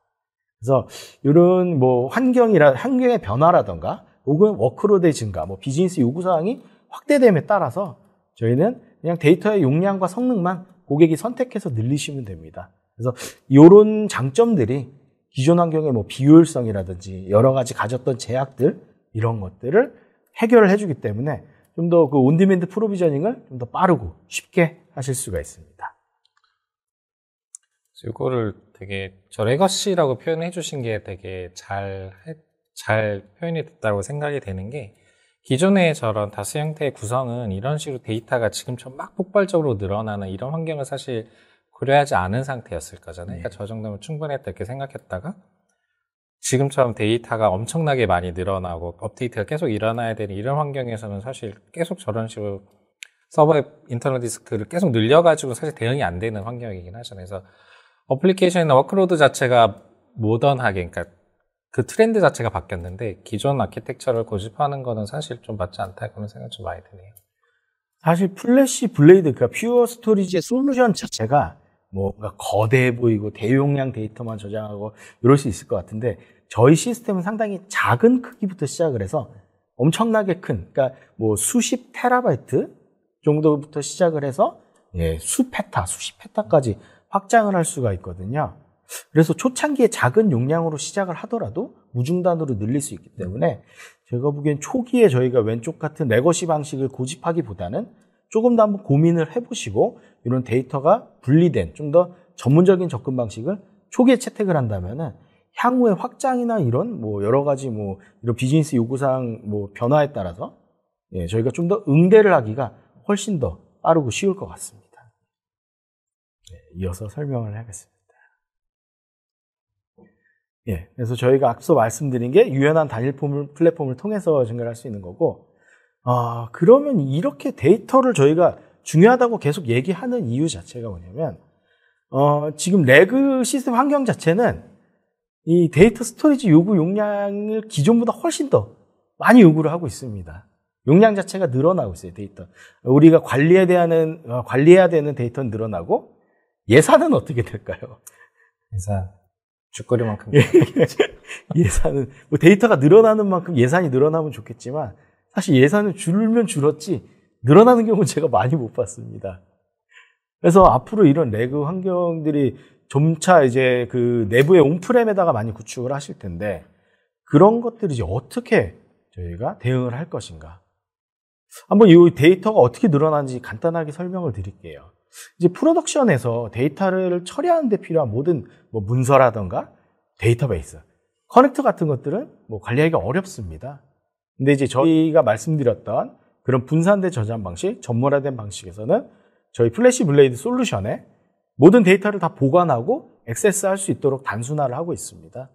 그래서 이런 뭐 환경의 변화라던가 혹은 워크로드의 증가, 뭐 비즈니스 요구사항이 확대됨에 따라서 저희는 그냥 데이터의 용량과 성능만 고객이 선택해서 늘리시면 됩니다. 그래서 이런 장점들이 기존 환경의 뭐 비효율성이라든지 여러 가지 가졌던 제약들 이런 것들을 해결을 해주기 때문에 좀 더 그 온디맨드 프로비저닝을 좀 더 빠르고 쉽게 하실 수가 있습니다. 이거를 되게 저 레거시라고 표현해 주신 게 되게 잘 표현이 됐다고 생각이 되는 게 기존의 저런 다스 형태의 구성은 이런 식으로 데이터가 지금처럼 막 폭발적으로 늘어나는 이런 환경을 사실 고려하지 않은 상태였을 거잖아요. 그러니까 저 정도면 충분했다 이렇게 생각했다가 지금처럼 데이터가 엄청나게 많이 늘어나고 업데이트가 계속 일어나야 되는 이런 환경에서는 사실 계속 저런 식으로 서버의 인터널 디스크를 계속 늘려가지고 사실 대응이 안 되는 환경이긴 하잖아요. 그래서 어플리케이션이나 워크로드 자체가 모던하게, 그러니까 그 트렌드 자체가 바뀌었는데 기존 아키텍처를 고집하는 거는 사실 좀 맞지 않다 그런 생각이 좀 많이 드네요. 사실 플래시 블레이드, 그러니까 퓨어 스토리지의 솔루션 자체가 뭔가 거대해 보이고 대용량 데이터만 저장하고 이럴 수 있을 것 같은데 저희 시스템은 상당히 작은 크기부터 시작을 해서 엄청나게 큰, 그러니까 뭐 수십 테라바이트 정도부터 시작을 해서 수십 페타까지 확장을 할 수가 있거든요. 그래서 초창기에 작은 용량으로 시작을 하더라도 무중단으로 늘릴 수 있기 때문에 제가 보기엔 초기에 저희가 왼쪽 같은 레거시 방식을 고집하기보다는 조금 더 한번 고민을 해보시고 이런 데이터가 분리된 좀 더 전문적인 접근 방식을 초기에 채택을 한다면은 향후의 확장이나 이런 뭐 여러 가지 뭐 이런 비즈니스 요구사항 뭐 변화에 따라서 저희가 좀 더 응대를 하기가 훨씬 더 빠르고 쉬울 것 같습니다. 이어서 설명을 하겠습니다. 그래서 저희가 앞서 말씀드린 게 유연한 단일 플랫폼을 통해서 증가할 수 있는 거고, 그러면 이렇게 데이터를 저희가 중요하다고 계속 얘기하는 이유 자체가 뭐냐면, 지금 레그 시스템 환경 자체는 이 데이터 스토리지 요구 용량을 기존보다 훨씬 더 많이 요구를 하고 있습니다. 용량 자체가 늘어나고 있어요, 데이터. 우리가 관리해야 되는 데이터는 늘어나고, 예산은 어떻게 될까요? 예산. 죽거리만큼. 예산은, 뭐 데이터가 늘어나는 만큼 예산이 늘어나면 좋겠지만, 사실 예산은 줄면 줄었지, 늘어나는 경우는 제가 많이 못 봤습니다. 그래서 앞으로 이런 레그 환경들이 점차 이제 그 내부의 온프렘에다가 많이 구축을 하실 텐데, 그런 것들이 이제 어떻게 저희가 대응을 할 것인가. 한번 이 데이터가 어떻게 늘어나는지 간단하게 설명을 드릴게요. 이제 프로덕션에서 데이터를 처리하는 데 필요한 모든 뭐 문서라던가 데이터베이스, 커넥터 같은 것들은 뭐 관리하기가 어렵습니다. 근데 이제 저희가 말씀드렸던 그런 분산된 저장 방식, 전문화된 방식에서는 저희 플래시 블레이드 솔루션에 모든 데이터를 다 보관하고 액세스할 수 있도록 단순화를 하고 있습니다.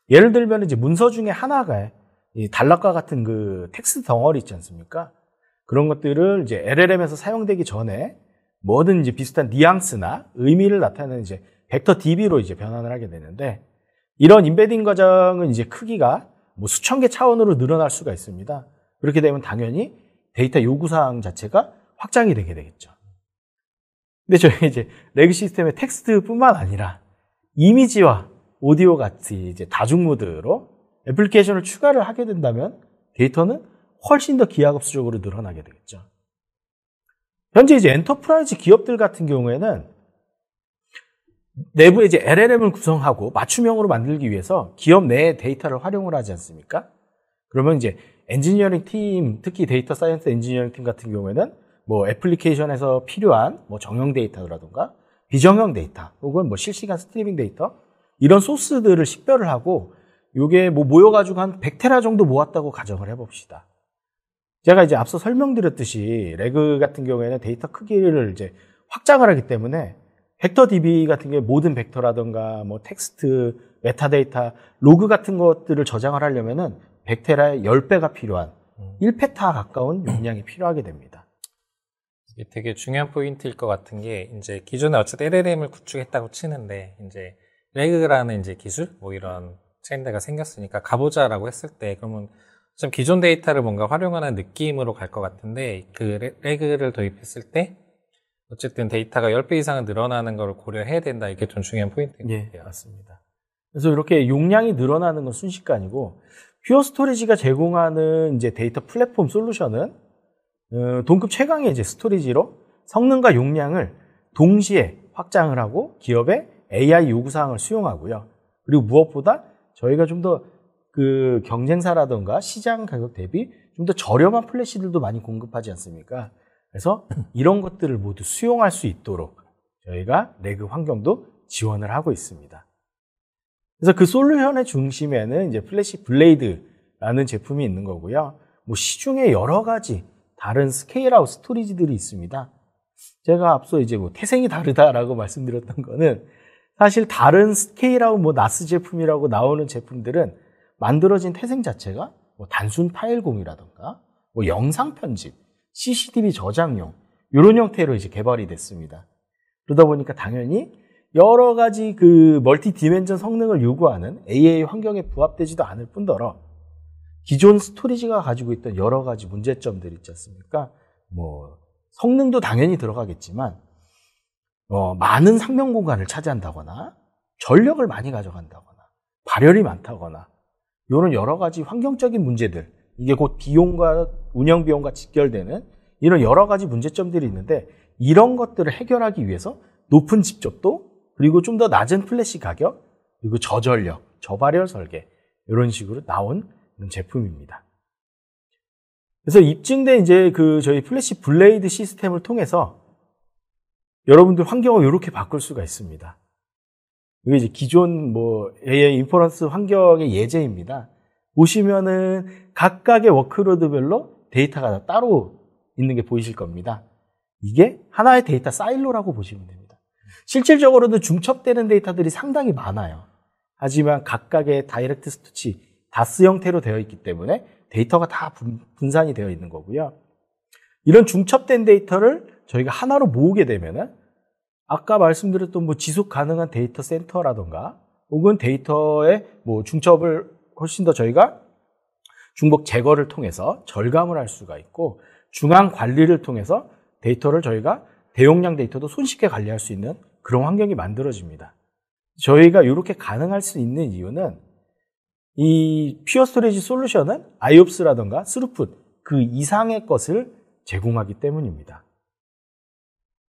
예를 들면 이제 문서 중에 하나가 이 단락과 같은 그 텍스트 덩어리 있지 않습니까? 그런 것들을 이제 LLM에서 사용되기 전에 뭐든 이제 비슷한 뉘앙스나 의미를 나타내는 이제 벡터 DB로 이제 변환을 하게 되는데, 이런 임베딩 과정은 이제 크기가 뭐 수천 개 차원으로 늘어날 수가 있습니다. 그렇게 되면 당연히 데이터 요구사항 자체가 확장이 되게 되겠죠. 근데 저희 이제 레그 시스템의 텍스트뿐만 아니라 이미지와 오디오 같이 이제 다중 모드로 애플리케이션을 추가를 하게 된다면 데이터는 훨씬 더 기하급수적으로 늘어나게 되겠죠. 현재 이제 엔터프라이즈 기업들 같은 경우에는 내부에 이제 LLM을 구성하고 맞춤형으로 만들기 위해서 기업 내의 데이터를 활용을 하지 않습니까? 그러면 이제 엔지니어링 팀, 특히 데이터 사이언스 엔지니어링 팀 같은 경우에는 뭐 애플리케이션에서 필요한 뭐 정형 데이터라든가 비정형 데이터 혹은 뭐 실시간 스트리밍 데이터 이런 소스들을 식별을 하고 요게 뭐 모여가지고 한 100테라 정도 모았다고 가정을 해봅시다. 제가 이제 앞서 설명드렸듯이 레그 같은 경우에는 데이터 크기를 이제 확장을 하기 때문에 벡터 DB 같은 경우에 모든 벡터라든가 뭐 텍스트, 메타데이터, 로그 같은 것들을 저장을 하려면은 100테라의 10배가 필요한 1페타 가까운 용량이 필요하게 됩니다. 이게 되게 중요한 포인트일 것 같은 게, 이제 기존에 어쨌든 LLM을 구축했다고 치는데, 이제 레그라는 이제 기술, 뭐 이런 트렌드가 생겼으니까 가보자라고 했을 때, 그러면 좀 기존 데이터를 뭔가 활용하는 느낌으로 갈 것 같은데, 그 레그를 도입했을 때, 어쨌든 데이터가 10배 이상은 늘어나는 걸 고려해야 된다. 이게 좀 중요한 포인트인 것 같아요. 예, 맞습니다. 그래서 이렇게 용량이 늘어나는 건 순식간이고, 퓨어 스토리지가 제공하는 이제 데이터 플랫폼 솔루션은 동급 최강의 이제 스토리지로 성능과 용량을 동시에 확장을 하고 기업의 AI 요구사항을 수용하고요. 그리고 무엇보다 저희가 좀 더 그 경쟁사라든가 시장 가격 대비 좀 더 저렴한 플래시들도 많이 공급하지 않습니까? 그래서 이런 것들을 모두 수용할 수 있도록 저희가 레그 환경도 지원을 하고 있습니다. 그래서 그 솔루션의 중심에는 이제 플래시 블레이드라는 제품이 있는 거고요. 뭐 시중에 여러 가지 다른 스케일아웃 스토리지들이 있습니다. 제가 앞서 이제 뭐 태생이 다르다라고 말씀드렸던 거는 사실 다른 스케일아웃 뭐 나스 제품이라고 나오는 제품들은 만들어진 태생 자체가 뭐 단순 파일 공유라든가 뭐 영상 편집, CCTV 저장용 이런 형태로 이제 개발이 됐습니다. 그러다 보니까 당연히 여러 가지 그 멀티 디멘전 성능을 요구하는 AI 환경에 부합되지도 않을 뿐더러 기존 스토리지가 가지고 있던 여러 가지 문제점들 있지 않습니까? 뭐 성능도 당연히 들어가겠지만 많은 상명 공간을 차지한다거나 전력을 많이 가져간다거나 발열이 많다거나 이런 여러 가지 환경적인 문제들, 이게 곧 비용과 운영 비용과 직결되는 이런 여러 가지 문제점들이 있는데, 이런 것들을 해결하기 위해서 높은 집적도 그리고 좀 더 낮은 플래시 가격 그리고 저전력, 저발열 설계 이런 식으로 나온 이런 제품입니다. 그래서 입증된 이제 그 저희 플래시 블레이드 시스템을 통해서 여러분들 환경을 이렇게 바꿀 수가 있습니다. 이게 이제 기존 뭐 AI 인퍼런스 환경의 예제입니다. 보시면은 각각의 워크로드별로 데이터가 따로 있는 게 보이실 겁니다. 이게 하나의 데이터 사일로라고 보시면 됩니다. 실질적으로는 중첩되는 데이터들이 상당히 많아요. 하지만 각각의 다이렉트 스토치, 다스 형태로 되어 있기 때문에 데이터가 다 분산이 되어 있는 거고요. 이런 중첩된 데이터를 저희가 하나로 모으게 되면은 아까 말씀드렸던 뭐 지속 가능한 데이터 센터라던가 혹은 데이터의 뭐 중첩을 훨씬 더 저희가 중복 제거를 통해서 절감을 할 수가 있고, 중앙 관리를 통해서 데이터를 저희가 대용량 데이터도 손쉽게 관리할 수 있는 그런 환경이 만들어집니다. 저희가 이렇게 가능할 수 있는 이유는 이 퓨어 스토리지 솔루션은 IOPS라던가 스루풋 그 이상의 것을 제공하기 때문입니다.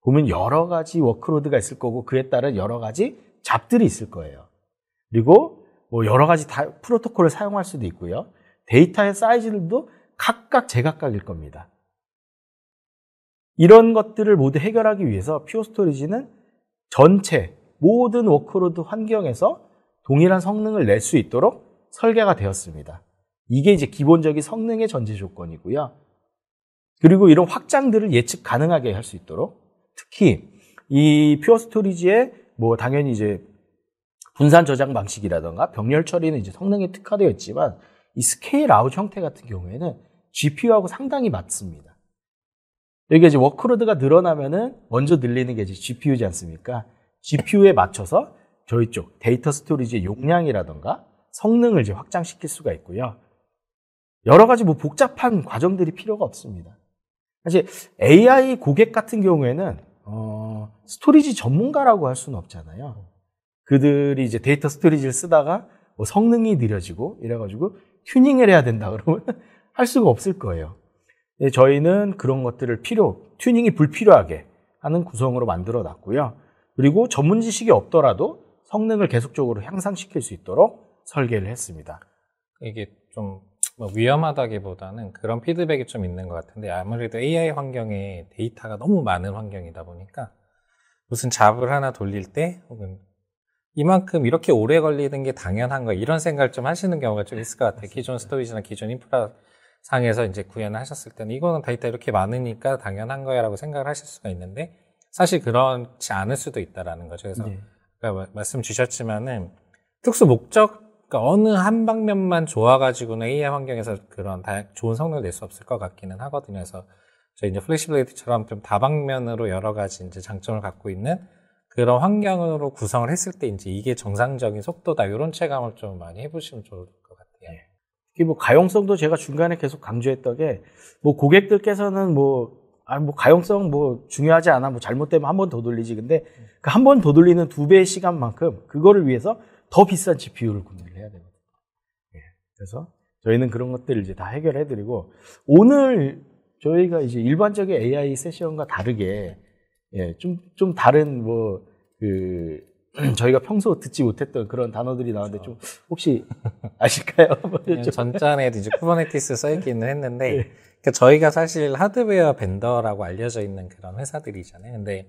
보면 여러 가지 워크로드가 있을 거고 그에 따른 여러 가지 잡들이 있을 거예요. 그리고 뭐 여러 가지 프로토콜을 사용할 수도 있고요. 데이터의 사이즈들도 각각 제각각일 겁니다. 이런 것들을 모두 해결하기 위해서 퓨어 스토리지는 전체 모든 워크로드 환경에서 동일한 성능을 낼 수 있도록 설계가 되었습니다. 이게 이제 기본적인 성능의 전제 조건이고요. 그리고 이런 확장들을 예측 가능하게 할 수 있도록, 특히 이 퓨어 스토리지에 뭐 당연히 이제 분산 저장 방식이라던가 병렬 처리는 이제 성능에 특화되어 있지만 이 스케일 아웃 형태 같은 경우에는 GPU하고 상당히 맞습니다. 여기가 이제 워크로드가 늘어나면은 먼저 늘리는 게 이제 GPU지 않습니까? GPU에 맞춰서 저희 쪽 데이터 스토리지의 용량이라던가 성능을 이제 확장시킬 수가 있고요. 여러 가지 뭐 복잡한 과정들이 필요가 없습니다. 사실 AI 고객 같은 경우에는 스토리지 전문가라고 할 수는 없잖아요. 그들이 이제 데이터 스토리지를 쓰다가 뭐 성능이 느려지고 이래가지고 튜닝을 해야 된다 그러면 할 수가 없을 거예요. 저희는 그런 것들을 튜닝이 불필요하게 하는 구성으로 만들어 놨고요. 그리고 전문 지식이 없더라도 성능을 계속적으로 향상시킬 수 있도록 설계를 했습니다. 이게 좀 뭐 위험하다기보다는 그런 피드백이 좀 있는 것 같은데 아무래도 AI 환경에 데이터가 너무 많은 환경이다 보니까 무슨 잡을 하나 돌릴 때 혹은 이만큼 이렇게 오래 걸리는 게 당연한 거 이런 생각을 좀 하시는 경우가 좀 있을 것 같아요. 기존 스토리지나 기존 인프라 상에서 이제 구현을 하셨을 때는 이거는 데이터 이렇게 많으니까 당연한 거야 라고 생각을 하실 수가 있는데 사실 그렇지 않을 수도 있다라는 거죠. 그래서 아까 말씀 주셨지만은 특수 목적 그러니까 어느 한 방면만 좋아가지고는 AI 환경에서 그런 좋은 성능을 낼 수 없을 것 같기는 하거든요. 그래서 저희 이제 플래시블레이드처럼 좀 다방면으로 여러 가지 이제 장점을 갖고 있는 그런 환경으로 구성을 했을 때 이제 이게 정상적인 속도다 이런 체감을 좀 많이 해보시면 좋을 것 같아요. 특히 뭐 가용성도 제가 중간에 계속 강조했던 게 뭐 고객들께서는 뭐 가용성 뭐 중요하지 않아 뭐 잘못되면 한 번 더 돌리지 근데 그 한 번 더 돌리는 2배의 시간만큼 그거를 위해서 더 비싼 GPU를 구매를 해야 되거든요. 그래서 저희는 그런 것들을 이제 다 해결해드리고 오늘 저희가 이제 일반적인 AI 세션과 다르게 좀 다른 저희가 평소 듣지 못했던 그런 단어들이 나왔는데 좀 혹시 아실까요? 전전에도 이제 쿠버네티스 써있기는 했는데 그러니까 저희가 사실 하드웨어 벤더라고 알려져 있는 그런 회사들이잖아요. 근데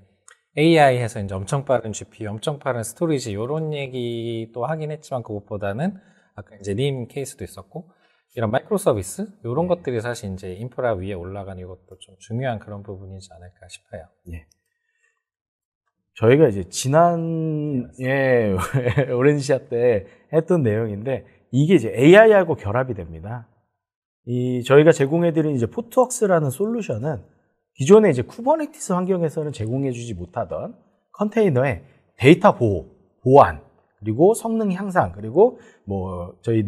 AI에서 이제 엄청 빠른 GPU, 엄청 빠른 스토리지 이런 얘기도 하긴 했지만 그것보다는 아까 이제 님 케이스도 있었고 이런 마이크로 서비스 이런 것들이 사실 이제 인프라 위에 올라간 이것도 좀 중요한 그런 부분이지 않을까 싶어요. 저희가 이제 지난해 오렌지샷 때 했던 내용인데 이게 이제 AI하고 결합이 됩니다. 저희가 제공해드린 이제 포트웍스라는 솔루션은 기존에 이제 쿠버네티스 환경에서는 제공해주지 못하던 컨테이너의 데이터 보안, 그리고 성능 향상, 그리고 뭐 저희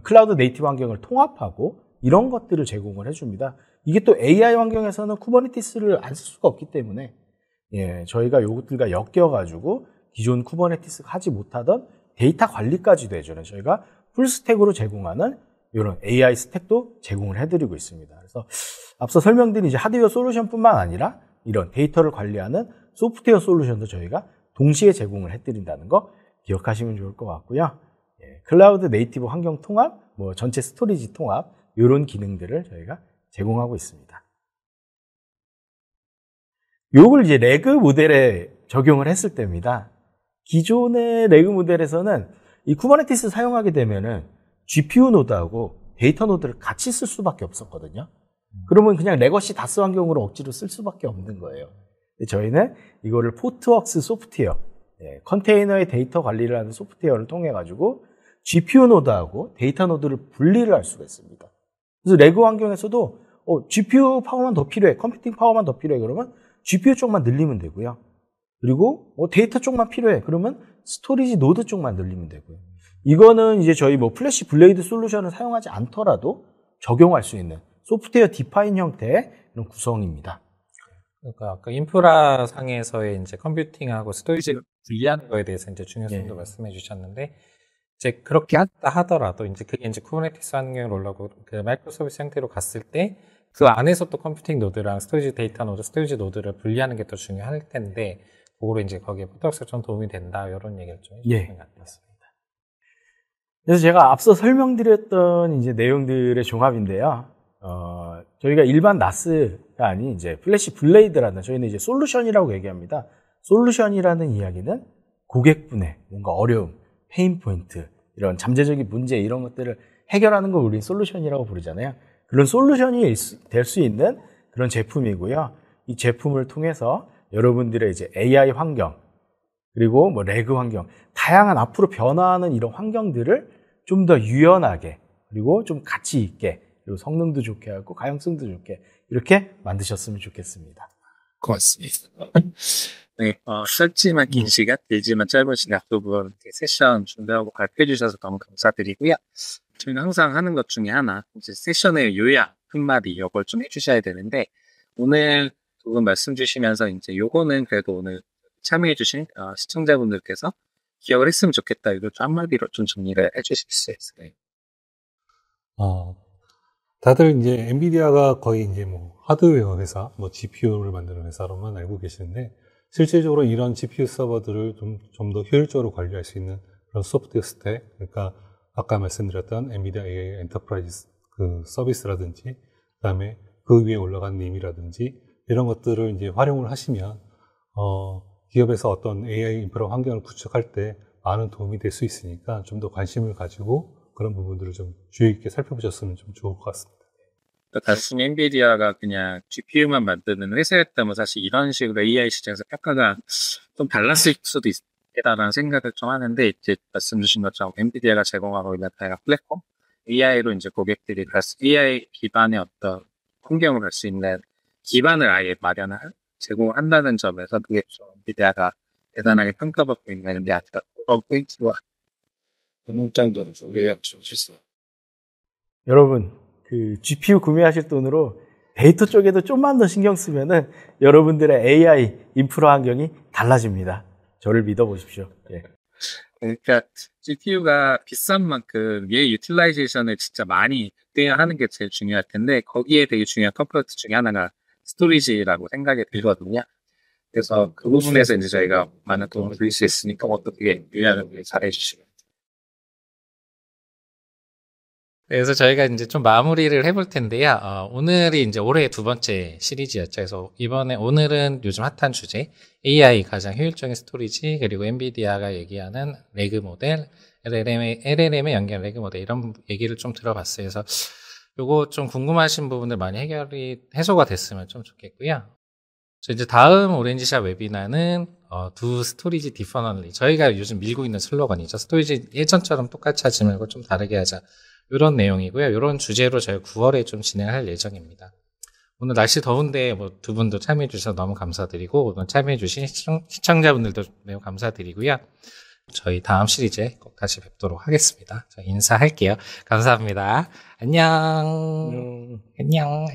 클라우드 네이티브 환경을 통합하고 이런 것들을 제공을 해줍니다. 이게 또 AI 환경에서는 쿠버네티스를 안 쓸 수가 없기 때문에 저희가 요것들과 엮여가지고 기존 쿠버네티스가 하지 못하던 데이터 관리까지도 해주는 저희가 풀스택으로 제공하는 이런 AI 스택도 제공을 해드리고 있습니다. 그래서 앞서 설명드린 이제 하드웨어 솔루션뿐만 아니라 이런 데이터를 관리하는 소프트웨어 솔루션도 저희가 동시에 제공을 해드린다는 거 기억하시면 좋을 것 같고요. 클라우드 네이티브 환경 통합, 뭐 전체 스토리지 통합 이런 기능들을 저희가 제공하고 있습니다. 요걸 이제 레그 모델에 적용을 했을 때입니다. 기존의 레그 모델에서는 이 쿠버네티스 사용하게 되면은 GPU 노드하고 데이터 노드를 같이 쓸 수밖에 없었거든요. 그러면 그냥 레거시 다스 환경으로 억지로 쓸 수밖에 없는 거예요. 저희는 이거를 포트웍스 소프트웨어, 컨테이너의 데이터 관리를 하는 소프트웨어를 통해 가지고 GPU 노드하고 데이터 노드를 분리를 할 수가 있습니다. 그래서 레그 환경에서도 GPU 파워만 더 필요해, 컴퓨팅 파워만 더 필요해 그러면 GPU 쪽만 늘리면 되고요. 그리고 데이터 쪽만 필요해 그러면 스토리지 노드 쪽만 늘리면 되고요. 이거는 이제 저희 뭐 플래시 블레이드 솔루션을 사용하지 않더라도 적용할 수 있는 소프트웨어 디파인 형태의 이런 구성입니다. 그러니까 아까 인프라 상에서의 이제 컴퓨팅하고 스토리지를 분리하는 거에 대해서 이제 중요성도 말씀해 주셨는데 이제 그렇게 하더라도 이제 그게 이제 쿠버네티스 환경으로 올라오고 그 마이크로 서비스 형태로 갔을 때 그 안에서 또 컴퓨팅 노드랑 스토리지 데이터 노드, 스토리지 노드를 분리하는 게 더 중요할 텐데 그거로 이제 거기에 포트웍스가 좀 도움이 된다 이런 얘기를 좀 해주시는 것 같습니다. 그래서 제가 앞서 설명드렸던 이제 내용들의 종합인데요. 저희가 일반 나스가 아닌 이제 플래시 블레이드라는 저희는 이제 솔루션이라고 얘기합니다. 솔루션이라는 이야기는 고객분의 뭔가 어려움, 페인 포인트, 이런 잠재적인 문제 이런 것들을 해결하는 걸 우리 솔루션이라고 부르잖아요. 그런 솔루션이 될 수 있는 그런 제품이고요. 이 제품을 통해서 여러분들의 이제 AI 환경, 그리고 뭐 레그 환경, 다양한 앞으로 변화하는 이런 환경들을 좀 더 유연하게, 그리고 좀 가치 있게, 그리고 성능도 좋게 하고 가용성도 좋게 이렇게 만드셨으면 좋겠습니다. 고맙습니다. 네, 짧지만 긴 시간, 길지만 짧은 시간 두 분 세션 준비하고 발표해 주셔서 너무 감사드리고요. 저희는 항상 하는 것 중에 하나, 이제 세션의 요약 한마디 이걸 좀 해주셔야 되는데, 오늘 두 분 말씀 주시면서 이제 요거는 그래도 오늘 참여해 주신 시청자분들께서 기억을 했으면 좋겠다, 이걸 좀 한마디로 좀 정리를 해 주실 수 있어요. 다들 이제 엔비디아가 거의 이제 뭐 하드웨어 회사, 뭐 GPU를 만드는 회사로만 알고 계시는데, 실질적으로 이런 GPU 서버들을 좀 더 효율적으로 관리할 수 있는 그런 소프트웨어 스택, 그러니까 아까 말씀드렸던 엔비디아 AI 엔터프라이즈 그 서비스라든지, 그다음에 그 위에 올라간 님이라든지 이런 것들을 이제 활용을 하시면 기업에서 어떤 AI 인프라 환경을 구축할 때 많은 도움이 될 수 있으니까 좀 더 관심을 가지고 그런 부분들을 좀 주의 깊게 살펴보셨으면 좀 좋을 것 같습니다. 단순히 엔비디아가 그냥 GPU만 만드는 회사였다면 사실 이런 식으로 AI 시장에서 평가가 좀 달랐을 수도 있겠다라는 생각을 좀 하는데, 이제 말씀 주신 것처럼 엔비디아가 제공하고 있는 다양한 플랫폼, AI로 이제 고객들이 AI 기반의 어떤 환경을 갈 수 있는 기반을 아예 제공한다는 점에서 그게 좀 엔비디아가 대단하게 평가받고 있는 게 아니라 그런 포인트와 문장도 소개해 주실 여러분, 그 GPU 구매하실 돈으로 데이터 쪽에도 좀만 더 신경 쓰면은 여러분들의 AI 인프라 환경이 달라집니다. 저를 믿어보십시오. 예. 그러니까 GPU가 비싼 만큼 얘 유틸라이제이션을 진짜 많이 하는 게 제일 중요할 텐데, 거기에 되게 중요한 컴포넌트 중에 하나가 스토리지라고 생각이 들거든요. 그래서 그 부분에서 이제 저희가 많은 도움을 드릴 수 있으니까 어떻게 요약을 잘해 주시면. 그래서 저희가 이제 좀 마무리를 해볼 텐데요. 오늘이 이제 올해 두 번째 시리즈였죠. 그래서 오늘은 요즘 핫한 주제, AI 가장 효율적인 스토리지, 그리고 엔비디아가 얘기하는 레그 모델, LLM의 연결 레그 모델, 이런 얘기를 좀 들어봤어요. 그래서 요거 좀 궁금하신 부분들 많이 해소가 됐으면 좀 좋겠고요. 이제 다음 오렌지샷 웨비나는 두 스토리지 디퍼널리, 저희가 요즘 밀고 있는 슬로건이죠. 스토리지 예전처럼 똑같이 하지 말고 좀 다르게 하자, 이런 내용이고요. 이런 주제로 저희 9월에 좀 진행할 예정입니다. 오늘 날씨 더운데 뭐 두 분도 참여해 주셔서 너무 감사드리고, 오늘 참여해 주신 시청자분들도 매우 감사드리고요. 저희 다음 시리즈에 꼭 다시 뵙도록 하겠습니다. 저 인사할게요. 감사합니다. 안녕. 안녕.